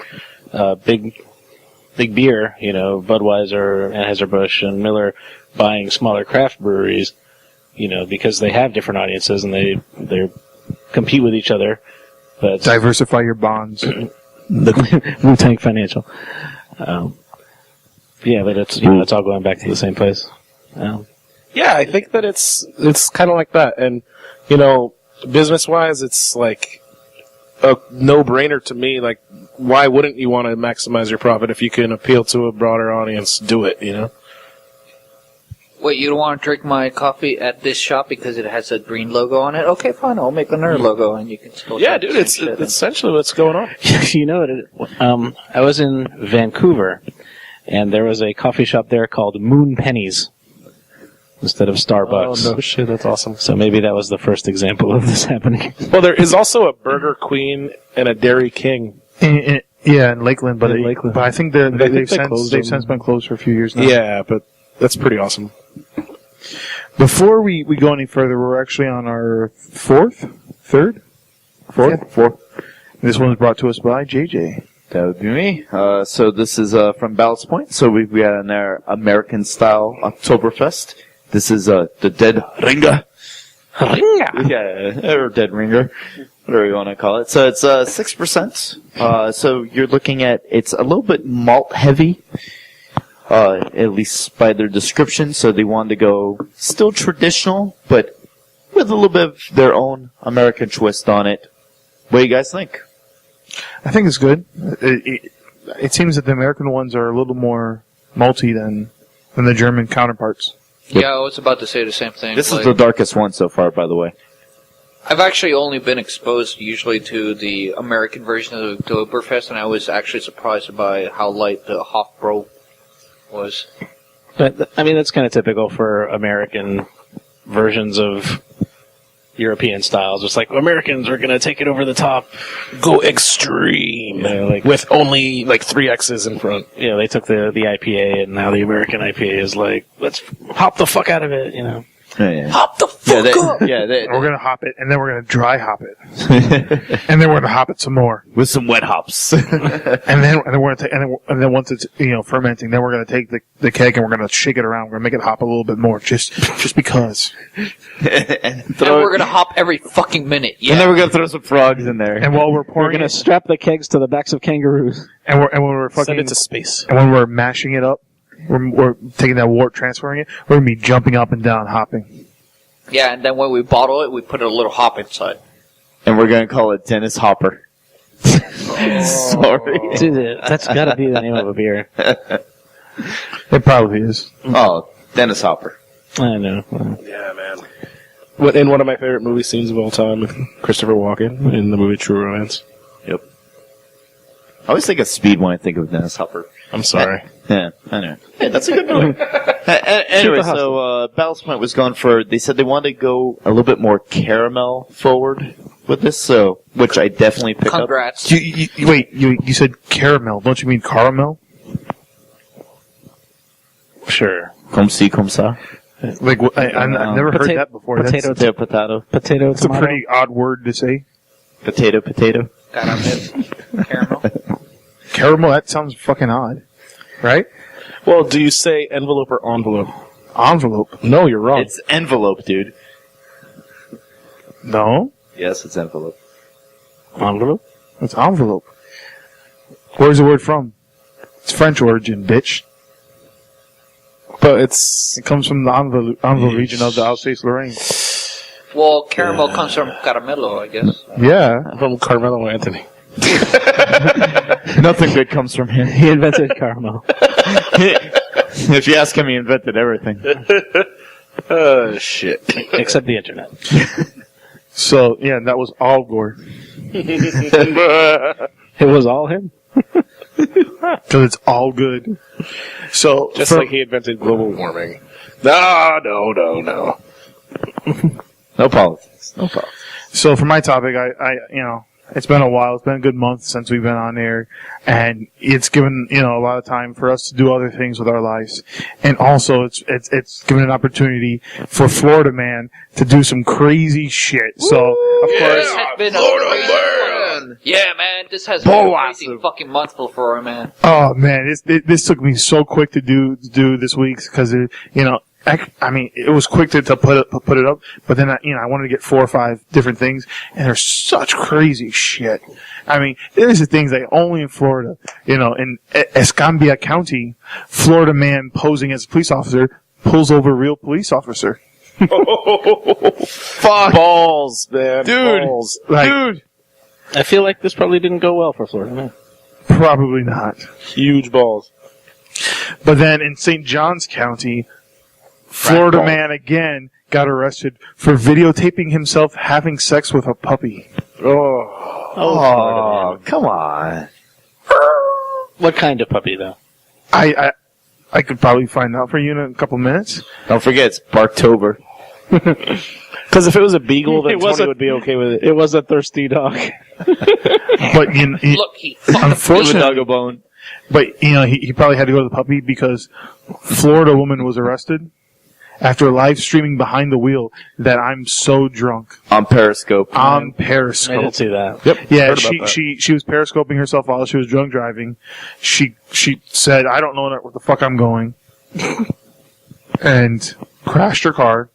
beer, Budweiser, Anheuser-Busch, and Miller buying smaller craft breweries, because they have different audiences and they compete with each other. But Diversify your bonds. the Wu-Tang Financial. Yeah, but it's it's all going back to the same place. Yeah, I think that it's kind of like that. And, business-wise, it's like a no-brainer to me. Like, why wouldn't you want to maximize your profit if you can appeal to a broader audience? Do it, Wait, you don't want to drink my coffee at this shop because it has a green logo on it? Okay, fine, I'll make another logo and you can still Yeah, drink dude, the same it's shit. essentially what's going on. You know what? I was in Vancouver, and there was a coffee shop there called Moon Pennies instead of Starbucks. Oh, no shit, that's awesome. So maybe that was the first example of this happening. Well, there is also a Burger Queen and a Dairy King. In Lakeland, but In Lakeland. but I think think they they've closed them. since been closed for a few years now. Yeah, but that's pretty awesome. Before we go any further, we're actually on our fourth. This one's brought to us by JJ. That would be me. So this is from Ballast Point. So we had on our American style Oktoberfest. This is the Dead Ringer. Yeah, or Dead Ringer, whatever you want to call it. So it's 6%. So you're looking at, it's a little bit malt heavy, at least by their description. So they wanted to go still traditional, but with a little bit of their own American twist on it. What do you guys think? I think it's good. It seems that the American ones are a little more malty than the German counterparts. Yeah, I was about to say the same thing. This is the darkest one so far, by the way. I've actually only been exposed usually to the American version of Oktoberfest, and I was actually surprised by how light the Hofbräu was. But, I mean, that's kind of typical for American versions of European styles. It's like, Americans are going to take it over the top. Go extreme. With only, 3 X's in front. They took the IPA, and now the American IPA is like, let's hop the fuck out of it, Yeah. Hop the fuck up! Yeah, And we're gonna hop it, and then we're gonna dry hop it, and then we're gonna hop it some more, with some wet hops. and then we're gonna take, and then once it's fermenting, then we're gonna take the keg and we're gonna shake it around. We're gonna make it hop a little bit more, just because. and we're gonna hop every fucking minute. Yeah. And then we're gonna throw some frogs in there. And while we're We're pouring gonna it, strap the kegs to the backs of kangaroos. and when we're fucking, Send it to space. and when we're mashing it up, we're taking that wort, transferring it. We're gonna be jumping up and down, hopping. Yeah, and then when we bottle it, we put a little hop inside. And we're gonna call it Dennis Hopper. Sorry. Dude, that's gotta be the name of a beer. It probably is. Oh, Dennis Hopper. I know. Yeah, man. In one of my favorite movie scenes of all time, with Christopher Walken in the movie True Romance. Yep. I always think of Speed when I think of Dennis Hopper. I'm sorry. Yeah, I know. Yeah, that's a good movie. Anyway, so Ballast Point was going for. They said they wanted to go a little bit more caramel forward with this, so which I definitely picked up. Congrats. Wait, you said caramel? Don't you mean caramel? Sure. Comme ci, comme ça. Like I've never heard that before. Potato, That's Potato. potato, it's a tomato. pretty odd word to say. Potato. Caramel. Caramel. That sounds fucking odd, right? Well, do you say envelope or envelope? Envelope. No, you're wrong. It's envelope, dude. No, Yes, it's envelope. envelope. It's envelope. Where's the word from? It's French origin, bitch. But it's... It comes from the Envelope region of the Alsace-Lorraine. Well, caramel comes from caramello, I guess. Yeah. from Carmelo Anthony. Nothing good comes from him. He invented caramel. If you ask him, he invented everything. Oh, shit. Except the internet. So, yeah, that was all Gore. It was all him. Because it's all good. So, Just like he invented global warming. No. No politics. No politics. So for my topic, I it's been a while. It's been a good month since we've been on air, and it's given a lot of time for us to do other things with our lives, and also it's given an opportunity for Florida Man to do some crazy shit. So of course, Has been yeah, man, this has been a crazy fucking month for Florida Man. oh man, this took me so quick to do this week because I mean, it was quick to put it up, but then I wanted to get 4 or 5 different things, and there's such crazy shit. I mean, there's the things that only in Florida, in Escambia County, Florida man posing as a police officer pulls over a real police officer. Fuck. Balls, man. Dude. Balls. Dude, I feel like this probably didn't go well for Florida Man. probably not. Huge balls. But then in St. Johns County, Florida ball. man again got arrested for videotaping himself having sex with a puppy. Oh, come on. What kind of puppy, though? I could probably find out for you in a couple minutes. Don't forget, it's Barktober. Because if it was a beagle, then It was Tony a- would be okay with it. It was a thirsty dog. But Look, he fucked Give a unfortunately, dog a bone. but he probably had to go to the puppy because Florida woman was arrested after live streaming behind the wheel that I'm so drunk On Periscope. on I didn't Periscope. see that. Yep. Yeah, Heard about that. she was periscoping herself while she was drunk driving. She said, "I don't know where the fuck I'm going," and crashed her car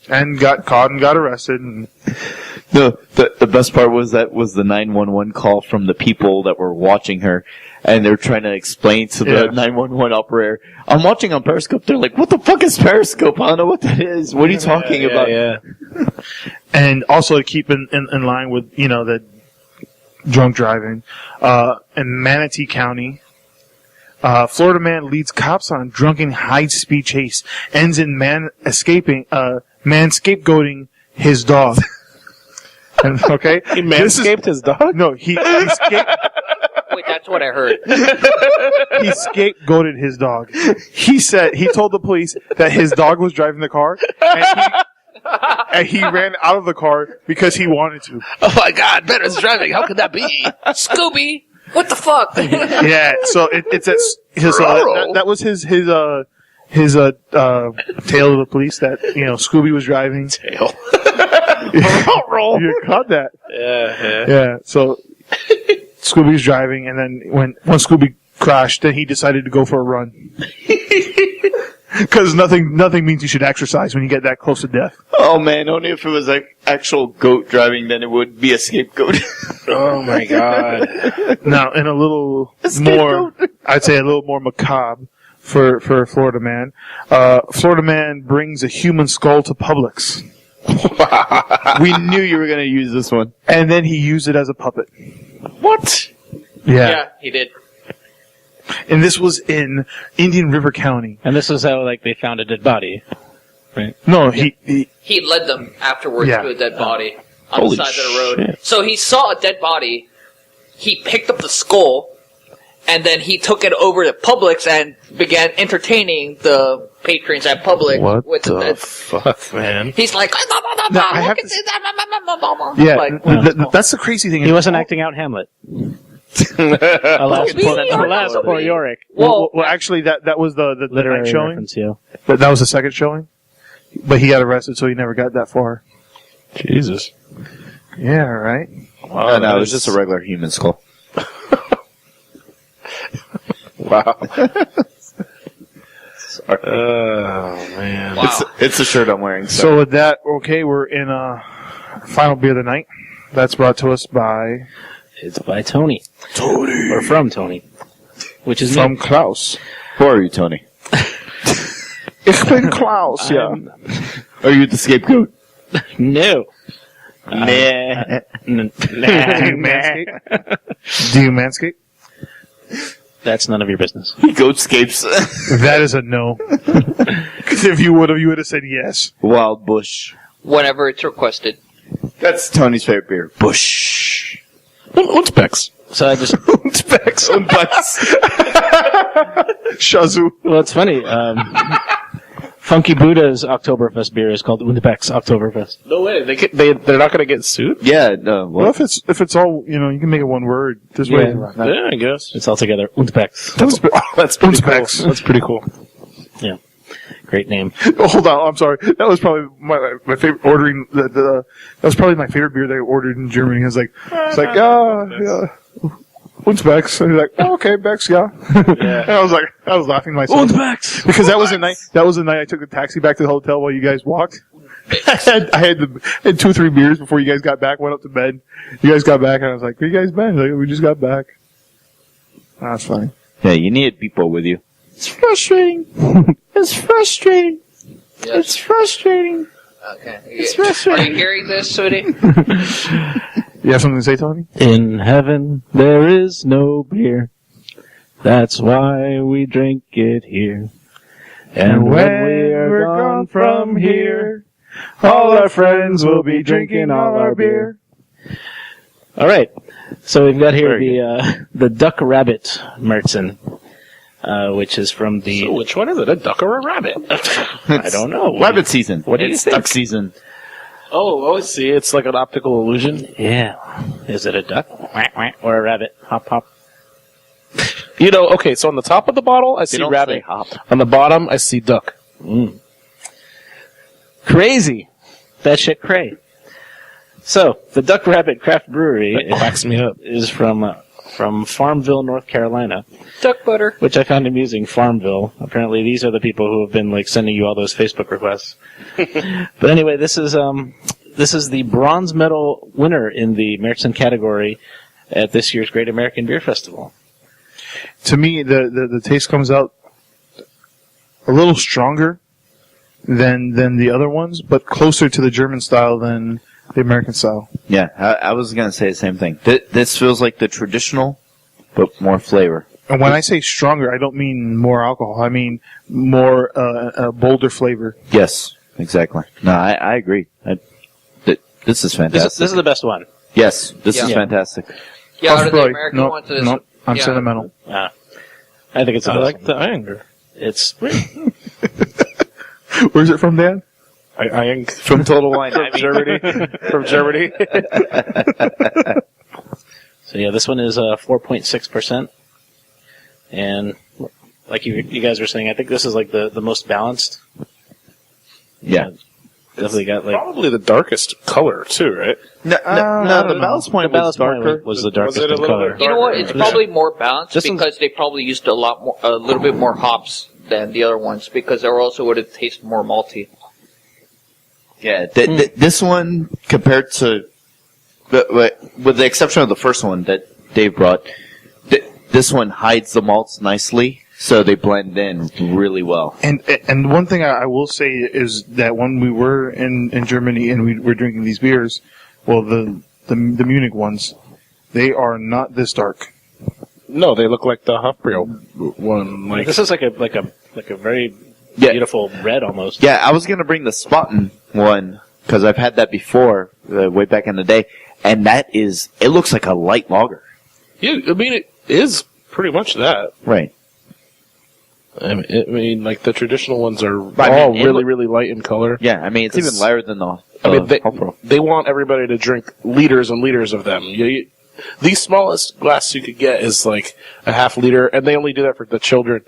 and got caught and got arrested. And The best part was that was the 911 call from the people that were watching her, and they're trying to explain to the Yeah. 911 operator, I'm watching on Periscope. They're like, what the fuck is Periscope? I don't know what that is. What are you talking about? Yeah. and also to keep in line with the drunk driving, in Manatee County, Florida man leads cops on drunken high-speed chase, ends in man scapegoating his dog. And, okay, He manscaped his dog? No, he Wait, that's what I heard. he scapegoated his dog. He told the police that his dog was driving the car, and he ran out of the car because he wanted to. Oh my god, Bennett's driving. How could that be? Scooby, what the fuck? Yeah, so that was his his Tale of the Police that Scooby was driving. Tail. Roll. You caught that? Yeah. So Scooby's driving, and then when Scooby crashed, then he decided to go for a run. Because nothing means you should exercise when you get that close to death. Oh man, only if it was like actual goat driving, then it would be a scapegoat. Oh my god. Now, in a little more, I'd say a little more macabre for a Florida man. Florida man brings a human skull to Publix. We knew you were going to use this one. And then he used it as a puppet. What? Yeah, he did. And this was in Indian River County. And this is how they found a dead body, right? No, he He led them afterwards Yeah. to a dead body on Holy the side of the road. shit. So he saw a dead body. He picked up the skull, and then he took it over to Publix and began entertaining the patrons at Publix with the dead. Fuck, man. He's like, Now, I have look at to this. yeah, Like, that's the crazy thing. He wasn't acting out Hamlet. Alas, poor Yorick. Well, actually, that was the night Literary showing. reference, yeah. That was the second showing. But he got arrested, so he never got that far. Jesus. Yeah, right. Wow, No, it was just a regular human skull. Wow. Oh, man. wow. It's the shirt I'm wearing. So with that, okay, we're in final beer of the night. That's brought to us by It's by Tony. Or from Tony. Which is from me. Klaus. Who are you, Tony? Ich bin Klaus. Yeah. Are you the scapegoat? No. Nah. Do you manscape? Do you manscape? That's none of your business. He goatscapes. That is a no. Because if you would have said yes. Wild Bush. Whenever it's requested. That's Tony's favorite beer. Bush. Unspecks. So I just... Specs. Shazoo. Well, it's funny. Funky Buddha's Oktoberfest beer is called Undebeck's Oktoberfest. No way. They're not going to get sued? Yeah, no. Well, What? if it's all, you can make it one word. There's ways Yeah. around that. Yeah, I guess. It's all together. Undebeck's. That's pretty cool. Unspecks. That's pretty cool. Yeah. Great name. Oh, hold on, I'm sorry. That was probably my favorite ordering. That was probably my favorite beer that I ordered in Germany. It's like, yeah, Unspecks. And he's like, oh, okay, Becks, yeah. And I was laughing myself. Undebeck's! Because that was the night I took the taxi back to the hotel while you guys walked. I had 2 or 3 beers before you guys got back, went up to bed. You guys got back, and I was like, where you guys been? Like, we just got back. That's funny. Yeah, you need people with you. It's frustrating. It's frustrating. Yes. It's frustrating. Okay. It's frustrating. Are you hearing this, Sweetie? You have something to say, Tony? In heaven, there is no beer. That's why we drink it here. And when we're gone from here, all our friends will be drinking all our beer. All right. So we've got here the Duck Rabbit Märzen, which is from the... So which one is it? A duck or a rabbit? I don't know. Rabbit season. What do you It's think? duck season. Oh, I see. It's like an optical illusion. Yeah. Is it a duck? Quack, quack, or a rabbit? Hop, hop. Okay, so on the top of the bottle, I see don't rabbit. say hop. On the bottom, I see duck. Crazy. That shit cray. So, the Duck Rabbit Craft Brewery That cracks me up. is from Farmville, North Carolina, Duck butter. which I found amusing. Farmville. Apparently, these are the people who have been sending you all those Facebook requests. But anyway, this is the bronze medal winner in the Märzen category at this year's Great American Beer Festival. To me, the taste comes out a little stronger than the other ones, but closer to the German style than the American style. Yeah, I was going to say the same thing. This feels like the traditional, but more flavor. And when I say stronger, I don't mean more alcohol. I mean more a bolder flavor. Yes, exactly. No, I agree. This is fantastic. This is the best one. Yes, this is Yeah. fantastic. Yeah, out of the Probably- American nope, ones, it's... nope, I'm yeah. sentimental. I think it's I awesome. like the anger. It's Where's it from, Dan? I From Total Wine. from Germany. From Germany. So yeah, this one is 4.6%, and like you guys were saying, I think this is like the most balanced. Yeah. Definitely got like Probably the darkest color too, right? No, the ballast point was darker. was the darkest Was it a in little color. bit You know what? It's probably more balanced This one's- because they probably used a little bit more hops than the other ones because they also would have tasted more malty. Yeah, this one compared to, with the exception of the first one that Dave brought, this one hides the malts nicely, so they blend in really well. And one thing I will say is that when we were in Germany and we were drinking these beers, well, the Munich ones, they are not this dark. No, they look like the Hofbräu one. Like This is like a very beautiful red almost. Yeah, I was gonna bring the Spaten one because I've had that before, way back in the day, and it looks like a light lager. yeah, I mean it is pretty much that. Right. I mean, like the traditional ones are I mean, all it really, really light in color. Yeah, I mean it's even lighter than the. I mean, Hofbräu. they want everybody to drink liters and liters of them. The smallest glass you could get is like a half liter, and they only do that for the children.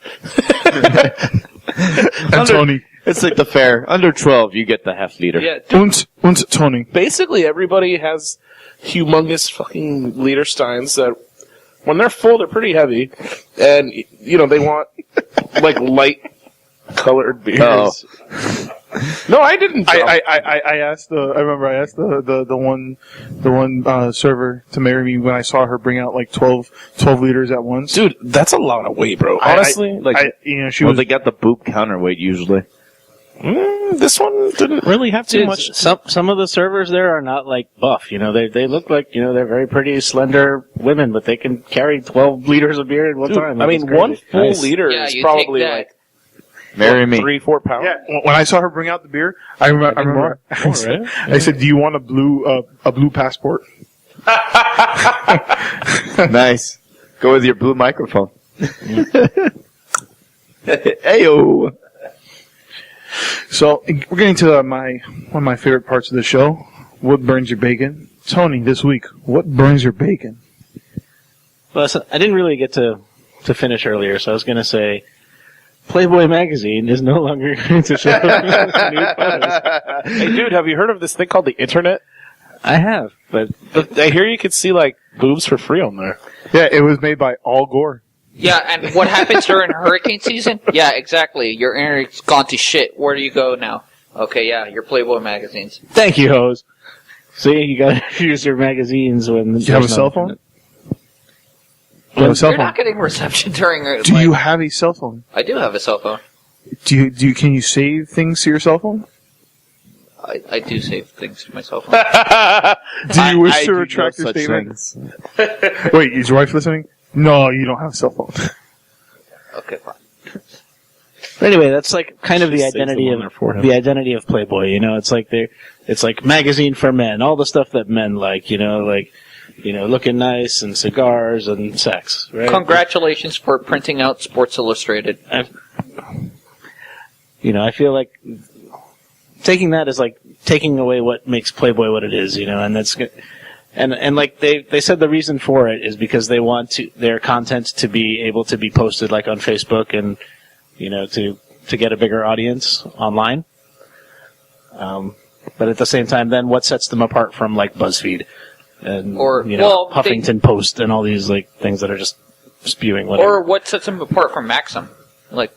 And Tony. It's like the fair. Under 12, you get the half liter. Yeah, dude, Und Tony. basically everybody has humongous fucking liter steins that, when they're full, they're pretty heavy, and they want like light colored beers. Oh. No, I didn't. I asked I remember I asked the one server to marry me when I saw her bring out like 12 liters at once. Dude, that's a lot of weight, bro. Honestly, she Well, was. they got the boob counterweight usually. this one didn't Really have too Dude, much. Some of the servers there are not like buff. They look like they're very pretty, slender women, but they can carry 12 liters of beer at one Dude, time. I Like, mean, it's one crazy. full Nice. liter Yeah, is you probably take that. like Marry me. 3-4 pounds. Yeah, when I saw her bring out the beer, I remember. I said, "Do you want a blue passport?" Nice. Go with your blue microphone. Ayo. So we're getting to one of my favorite parts of the show. What burns your bacon, Tony? This week, what burns your bacon? Well, so I didn't really get to finish earlier, so I was going to say Playboy magazine is no longer going to show new photos. Hey, dude, have you heard of this thing called the internet? I have, but I hear you could see like boobs for free on there. Yeah, it was made by Al Gore. Yeah, and what happens during hurricane season? Yeah, exactly. Your internet's gone to shit. Where do you go now? Okay, yeah, your Playboy magazines. thank you, Hose. See, you got to use your magazines when. Do you have a cell phone? Do you have a cell You're phone? not getting reception during. Do you have a cell phone? I do have a cell phone. Do you can you save things to your cell phone? I do save things to my cell phone. Do you wish I to do retract no your such statement? things. Wait, is your wife listening? No, you don't have a cell phone. Okay, fine. But anyway, that's like kind of She the saves identity them on their forehead. of Playboy. It's like it's like magazine for men, all the stuff that men like. Looking nice and cigars and sex. Right? Congratulations for printing out Sports Illustrated. I feel like taking that is like taking away what makes Playboy what it is, and that's good. And like they said the reason for it is because they want their content to be able to be posted like on Facebook and, to get a bigger audience online. But at the same time, then what sets them apart from like BuzzFeed and, Huffington Post and all these like things that are just spewing whatever. Or what sets them apart from Maxim? Like,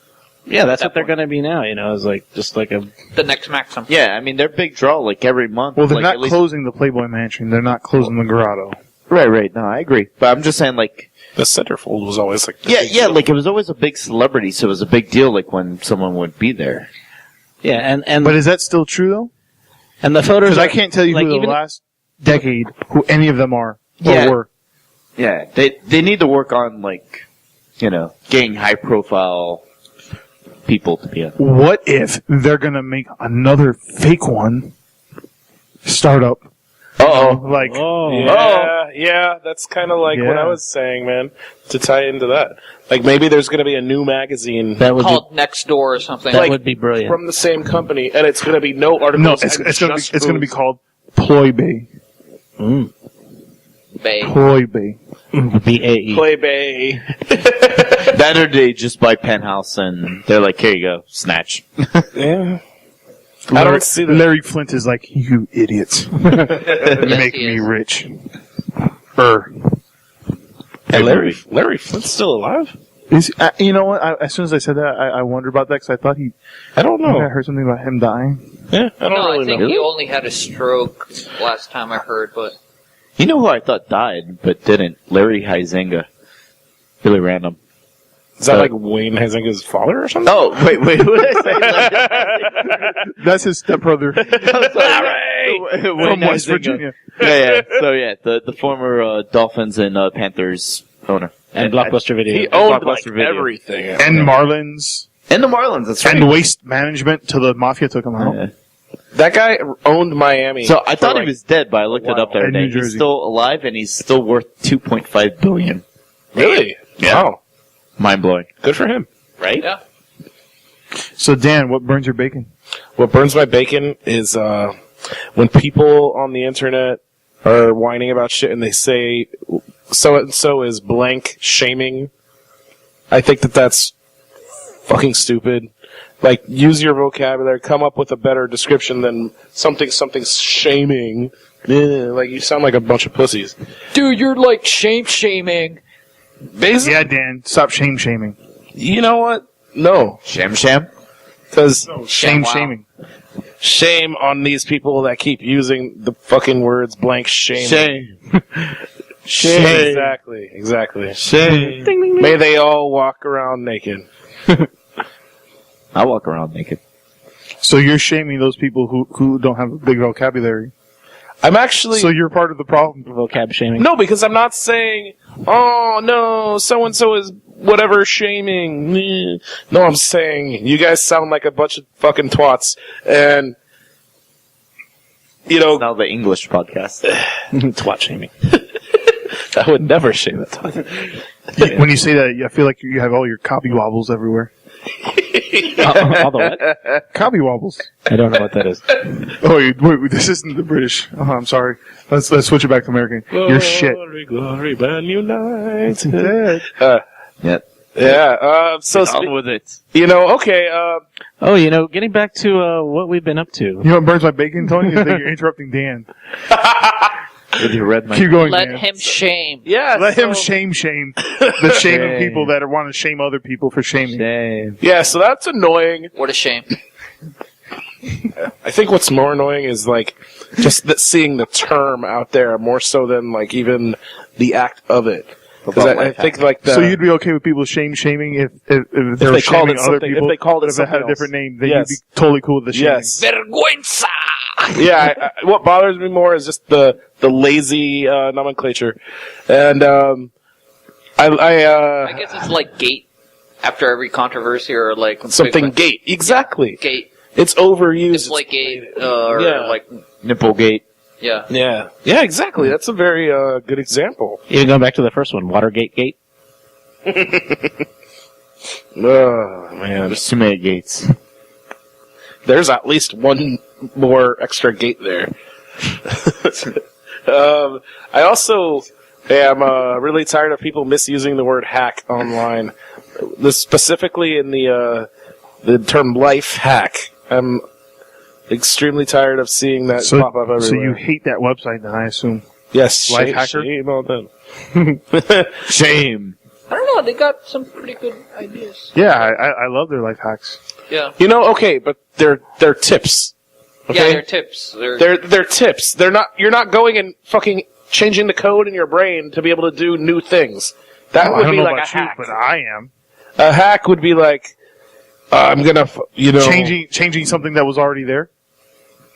yeah, that's what they're going to be now, is like, just like a... the next Maxim. Yeah, I mean, they're big draw like every month. Well, they're like, not at least- closing the Playboy Mansion. They're not closing the Grotto. Right. No, I agree. But I'm just saying, like, The centerfold was always like like it was always a big celebrity, so it was a big deal, like when someone would be there. Yeah, and But is that still true, though? and the photos... Because I can't tell you like, who the even- last decade, who any of them are, Yeah. or were. Yeah, they need to work on like, getting high profile people to be on. What if they're going to make another fake one? Startup. Like, Yeah, that's kind of like what Yeah. I was saying, man. To tie into that, like maybe there's going to be a new magazine That would Called Next Door or something. that like, would be brilliant. from the same company, and it's going to be no articles. no, and it's going to be just it's going to be boobs. called Ploy Bay. Mm. Bay. Playboy. BAE. Playboy. That or they just buy Penthouse and they're like, here you go, snatch. Yeah. I don't see that. Larry Flint is like, you idiots. Make he me is. rich. Hey, Larry Flint's still alive? Is, you know what? As soon as I said that, I wondered about that because I thought I don't I know. heard something about him dying. Yeah, I don't No, really I think know. he only had a stroke last time I heard, but You know who I thought died, but didn't? Larry Huizenga. Really random. Is that like Wayne Huizenga's father or something? Oh, wait, what did I say? That's his stepbrother Larry! from West Virginia. Yeah. So, the former Dolphins and Panthers owner. And Blockbuster Video. He owned like Blockbuster Video. everything. And Marlins. And the Marlins, that's right. And Waste Management till the Mafia took him out. Yeah. That guy owned Miami. So I for, thought like, he was dead, but I looked it up the other In day. New He's Jersey. still alive, and he's still worth $2.5 billion. Really? Yeah. Wow. Mind blowing, Good for him. right? yeah. So, Dan, what burns your bacon? What burns my bacon is when people on the internet are whining about shit and they say so and so is blank shaming. I think that's fucking stupid. Like, use your vocabulary, come up with a better description than something shaming. Like, you sound like a bunch of pussies. Dude, you're like shaming. Basically, Yeah, Dan, stop shaming. you know what? No. Sham. Because Wow. Shaming. shame on these people that keep using the fucking words blank shaming. Shame. Exactly. Shame. May they all walk around naked. I walk around naked. So you're shaming those people who don't have a big vocabulary. I'm actually So you're part of the problem. Vocab shaming. no, because I'm not saying, oh no, so and so is whatever shaming. No, I'm saying you guys sound like a bunch of fucking twats, and you know Now the English podcast. Twat shaming. I would never shame a twat. When you say that, I feel like you have all your copy wobbles everywhere. All the what? Copy wobbles. I don't know what that is. Oh, wait, this isn't the British. Oh, I'm sorry. Let's switch it back to American. You're shit. Glory, man, united. Dead. Yeah. So On with it. you know, okay. Oh, getting back to what we've been up to. You know what burns my bacon, Tony? Is that you're interrupting Dan. With your red mic. Keep going, Let Dan. him shame. Yeah. Let him so- shame the shaming Shame. people that want to shame other people for shaming. Shame. Yeah. So that's annoying. What a shame. I think what's more annoying is like just seeing the term out there more so than like even the act of it. Because About I life think like the So you'd be okay with people shaming if they were they called shaming it other something- people? if they called it but if it had a something different else. name, then Yes. you'd be totally cool with the shaming. yes, Vergüenza! yeah. What bothers me more is just the lazy nomenclature, and I guess it's like gate after every controversy or like something gate exactly. Gate. It's overused. It's like gate or Yeah. like Nipplegate. yeah. yeah, exactly. That's a very good example. Even going back to the first one, Watergate Gate. Oh man, There's too many gates. there's at least one more extra gate there. I also am really tired of people misusing the word hack online. Specifically in the term life hack. I'm extremely tired of seeing that So, pop up everywhere. so you hate that website, then, I assume. yes, Life shame, hacker? shame on them. Shame. I don't know. They got some pretty good ideas. Yeah, I love their life hacks. Yeah. You know, okay, but they're tips. Okay? Yeah, they're tips. They're tips. They're not. You're not going and fucking changing the code in your brain to be able to do new things. That I would don't be know like a about you, hack. but I am. A hack would be like, I'm gonna, Changing something that was already there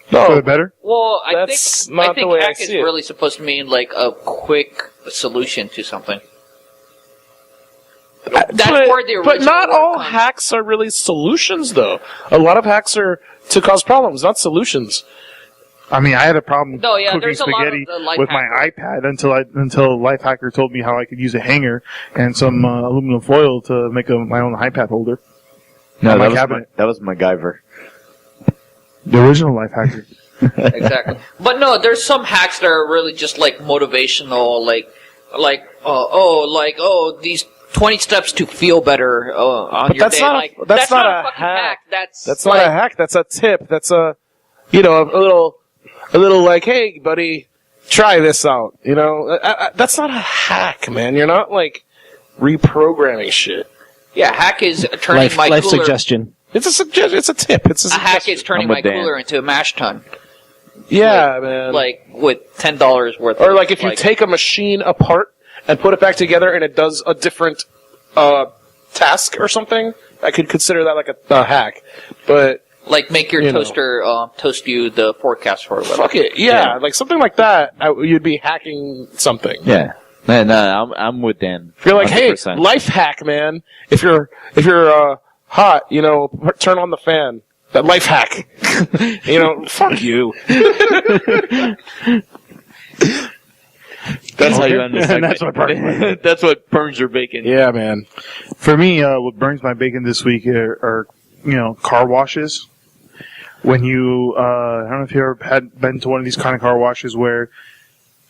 for No, the better. well, I That's think not the way I hack is see it. really supposed to mean like a quick solution to something. That's where the but original not word all comes. hacks are really solutions, though. A lot of hacks are to cause problems, not solutions. I mean, I had a problem No, yeah, cooking there's a lot of spaghetti the life with my hacker. iPad until Lifehacker told me how I could use a hanger and some aluminum foil to make my own iPad holder. No, On my that cabinet. was MacGyver. The original Lifehacker. Exactly. But no, there's some hacks that are really just like motivational, these 20 steps to feel better on But your that's day. not Like, that's not a fucking hack. That's not a hack. That's a tip. That's a little like, hey, buddy, try this out. That's not a hack, man. You're not like reprogramming shit. Yeah, hack is turning my life cooler. Suggestion. It's a suggestion. It's a tip. It's a A hack suggestion. is turning I'm my with Dan. cooler into a mash tun. Yeah, man. Like with $10 worth. Or of, like if you take a machine apart and put it back together and it does a different task or something, I could consider that like a hack. But like make your toaster toast you the forecast for whatever. fuck it, yeah, like something like that. You'd be hacking something. Yeah. No, I'm with Dan. If you're like, 100%. hey, life hack, man. If you're hot, turn on the fan. That life hack. Fuck you. That's how you understand. That's what burns That's what burns your bacon. Yeah, man. For me, what burns my bacon this week are car washes. When you, I don't know if you ever been to one of these kind of car washes where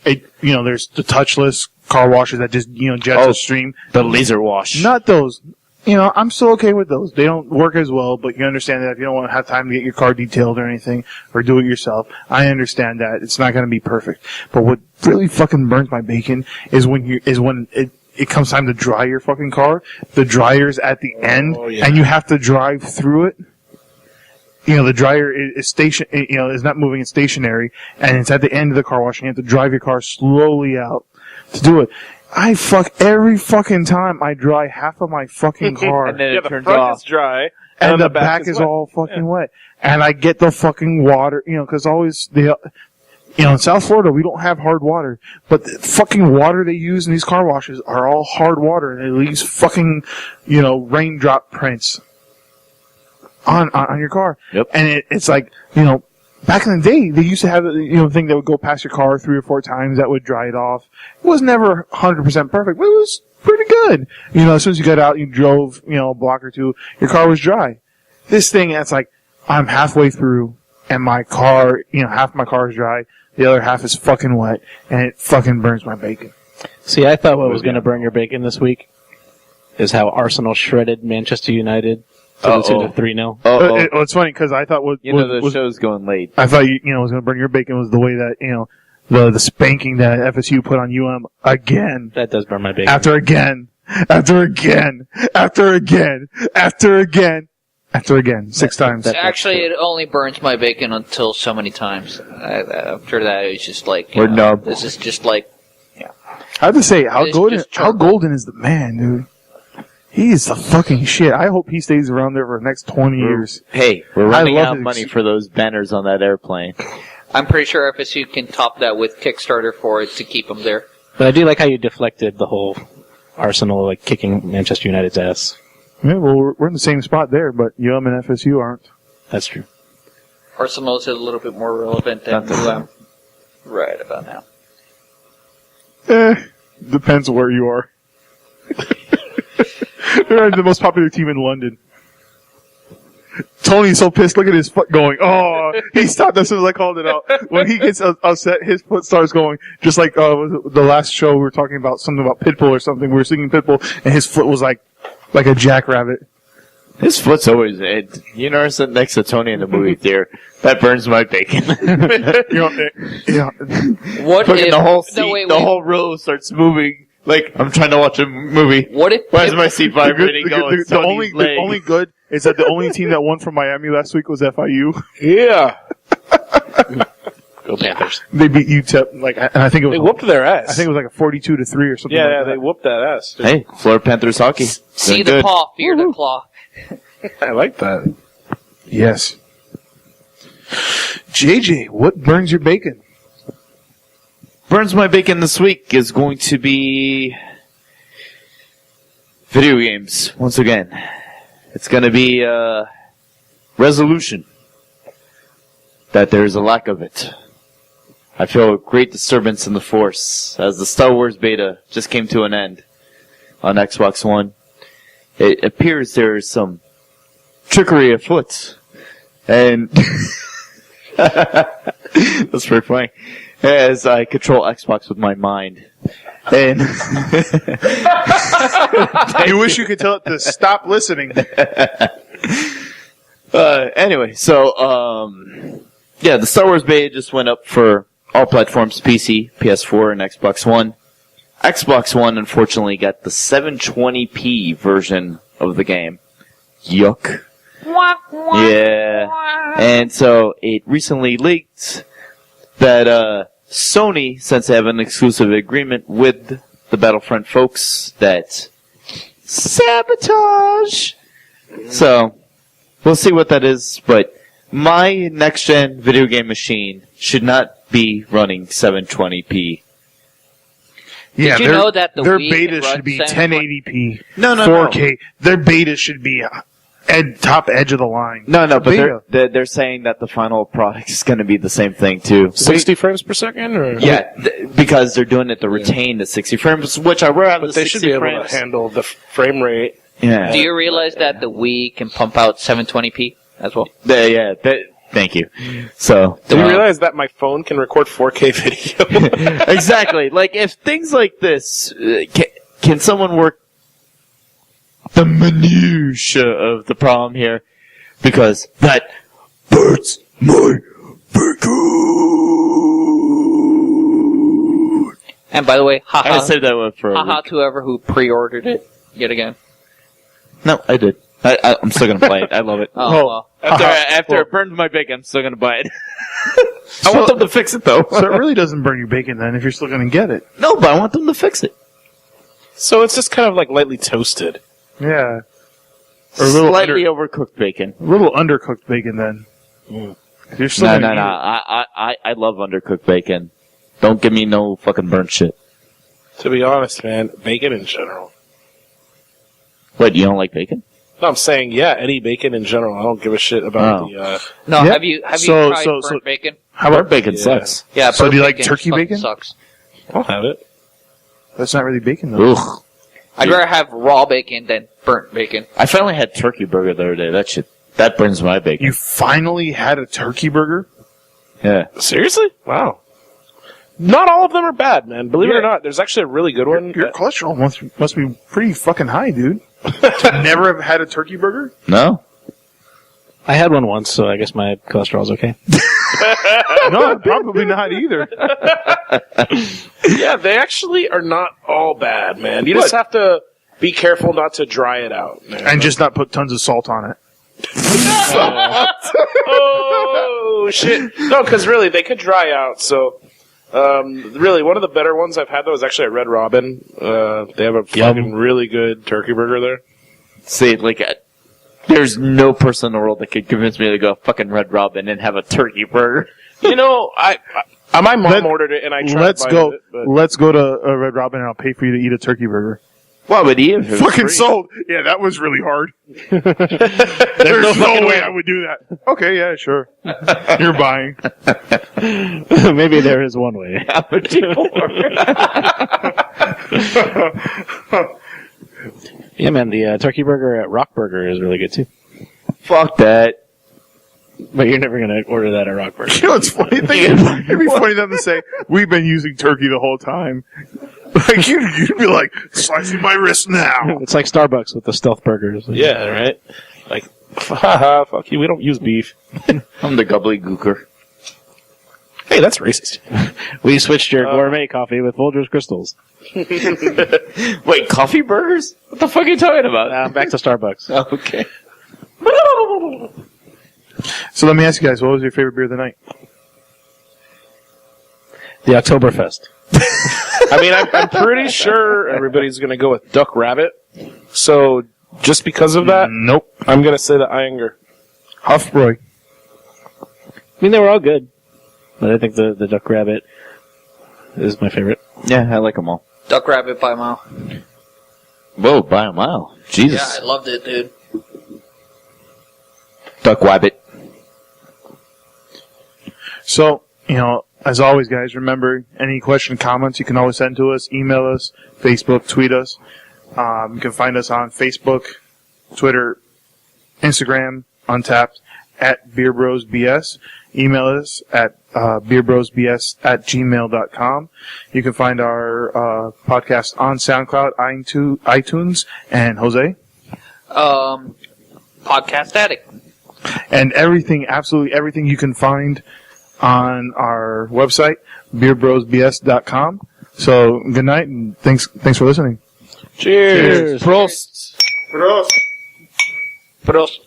there's the touchless car washes that just, jets a stream. The laser wash. Not those. I'm still okay with those. They don't work as well, but you understand that if you don't want to have time to get your car detailed or anything, or do it yourself, I understand that. It's not going to be perfect. But what really fucking burns my bacon is when it comes time to dry your fucking car, the dryer's at the end, and you have to drive through it. The dryer is is not moving, it's stationary, and it's at the end of the car wash, and you have to drive your car slowly out to do it. I fuck every fucking time I dry half of my fucking car. And then it the turns front off. is dry, and the back is wet. all fucking wet. And I get the fucking water, because always in South Florida we don't have hard water, but the fucking water they use in these car washes are all hard water, and it leaves fucking, raindrop prints on your car. Yep. And it's like, back in the day, they used to have thing that would go past your car 3 or 4 times that would dry it off. It was never 100% perfect, but it was pretty good. As soon as you got out, you drove, a block or two, your car was dry. This thing, it's like, I'm halfway through, and my car, half my car is dry, the other half is fucking wet, and it fucking burns my bacon. See, I thought what was going to burn your bacon this week is how Arsenal shredded Manchester United to the tune of 3-0. It's funny, because I thought the show's going late. I thought was going to burn your bacon was the way that the spanking that FSU put on UM again That does burn my bacon. after again 6 times. Actually, it only burns my bacon until so many times. After that, it's just like We're numb. This is just like I have to say, how It's golden just charcoal. is the man, dude. He is the fucking shit. I hope he stays around there for the next 20 years. Hey, we're I running love out of his- money for those banners on that airplane. I'm pretty sure FSU can top that with Kickstarter for it to keep them there. But I do like how you deflected the whole Arsenal kicking Manchester United's ass. Yeah, well, we're in the same spot there, but UM and FSU aren't. That's true. Arsenal is a little bit more relevant than UM right about now. Depends where you are. They're the most popular team in London. Tony's so pissed. Look at his foot going. Oh, he stopped as soon as I called it out. When he gets upset, his foot starts going. Just like the last show, we were talking about something about Pitbull or something. We were singing Pitbull, and his foot was like a jackrabbit. His foot's always. You know, sitting next to Tony in the movie theater. That burns my bacon. What Fucking if the whole seat, no, wait, the whole row starts moving. Like I'm trying to watch a movie. What if Why is my seat vibrating? The only good is that the only team that won from Miami last week was FIU. Yeah. Go Panthers. They beat UTEP, and I think it was They whooped their ass. I think it was 42-3 or something. Yeah, like yeah, that. they whooped that ass. dude. Hey, Florida Panthers hockey. see Doing the good. paw, fear the claw? I like that. Yes. JJ, what burns your bacon? Burns my bacon this week is going to be video games. Once again, it's going to be resolution. That there's a lack of it. I feel a great disturbance in the force as the Star Wars beta just came to an end on Xbox One. It appears there is some trickery afoot, and That's pretty funny. As I control Xbox with my mind. And You wish you could tell it to stop listening. anyway, so yeah, the Star Wars beta just went up for all platforms: PC, PS4, and Xbox One. Xbox One, unfortunately, got the 720p version of the game. Yuck. Yeah. And so it recently leaked that Sony, since they have an exclusive agreement with the Battlefront folks, that sabotage. So we'll see what that is, but my next-gen video game machine should not be running 720p. Yeah, Did you know that the their Wii beta can run should be 720? 1080p, No, 4K. Their beta should be top edge of the line. No, but Beta. they're saying that the final product is going to be the same thing too. 60 frames per second, or Yeah, because they're doing it to retain the 60 frames, which I rather but they should be able to handle the frame rate. Yeah. Do you realize that the Wii can pump out 720p as well? Thank you. So, Do you realize that my phone can record 4K video? exactly. Like, if things like this, can someone work the minutiae of the problem here? Because that hurts my bacon. And by the way, I haha, saved that one for a haha week. to whoever who pre-ordered it yet again. No, I did. I'm still gonna play it. I love it. Oh, well. After it burned my bacon, I'm still gonna buy it. I want them to fix it though. So it really doesn't burn your bacon then if you're still going to get it. No, but I want them to fix it. So it's just kind of like lightly toasted. Yeah. Or a little Slightly overcooked bacon. A little undercooked bacon then. You're still No. gonna eat I love undercooked bacon. Don't give me no fucking burnt shit. To be honest, man, bacon in general. What, you don't like bacon? No, I'm saying, yeah, any bacon in general. I don't give a shit about the. No, Yeah. have you So- tried so- burnt bacon? How Burnt about bacon Yeah. sucks. Yeah, So burnt do you like bacon turkey fucking bacon? Sucks. I'll have it. That's not really bacon though. Ugh. I'd rather have raw bacon than burnt bacon. I finally had turkey burger the other day. That burns my bacon. You finally had a turkey burger? Yeah. Seriously? Wow. Not all of them are bad, man. Believe it or not, there's actually a really good one. Your cholesterol must be pretty fucking high, dude. Never have had a turkey burger? No? I had one once, so I guess my cholesterol's okay. No, probably not either. Yeah, they actually are not all bad, man. You just have to be careful not to dry it out, man. And just not put tons of salt on it. Oh, shit. No, because really, they could dry out, so... really, one of the better ones I've had, though, is actually at Red Robin. They have a fucking really good turkey burger there. See, there's no person in the world that could convince me to go fucking Red Robin and have a turkey burger. You know, my mom ordered it, and I tried Let's buying go. it. But Let's go to Red Robin, and I'll pay for you to eat a turkey burger. Why would he have? Fucking sold. Yeah, that was really hard. There's no way I would do that. Okay, yeah, sure. You're buying. Maybe there is one way. Yeah, man, the turkey burger at Rock Burger is really good too. Fuck that. But you're never going to order that at Rock Burger. You know what's funny? It'd be funny them to say, we've been using turkey the whole time. Like, you'd be like, slicing my wrist now. It's like Starbucks with the stealth burgers. yeah, right? Like, haha, fuck you, we don't use beef. I'm the gobbledygooker. Hey, that's racist. We switched your gourmet coffee with Folgers crystals. Wait, coffee burgers? What the fuck are you talking about? Back to Starbucks. Okay. So let me ask you guys, what was your favorite beer of the night? The Oktoberfest. I mean, I'm pretty sure everybody's going to go with Duck Rabbit. So, just because of that, Nope. I'm going to say the Iyengar. Hofbräu. I mean, they were all good. But I think the Duck Rabbit is my favorite. Yeah, I like them all. Duck Rabbit by a mile. Whoa, by a mile. Jesus. Yeah, I loved it, dude. Duck Wabbit. So, as always, guys, remember, any question, comments, you can always send to us, email us, Facebook, tweet us. You can find us on Facebook, Twitter, Instagram, Untapped, at beerbrosbs. Email us at beerbrosbs@gmail.com. You can find our podcast on SoundCloud, iTunes, and Jose. Podcast Addict. And everything, absolutely everything you can find on our website, beerbrosbs.com. So, good night, and thanks for listening. Cheers. Prost. Prost.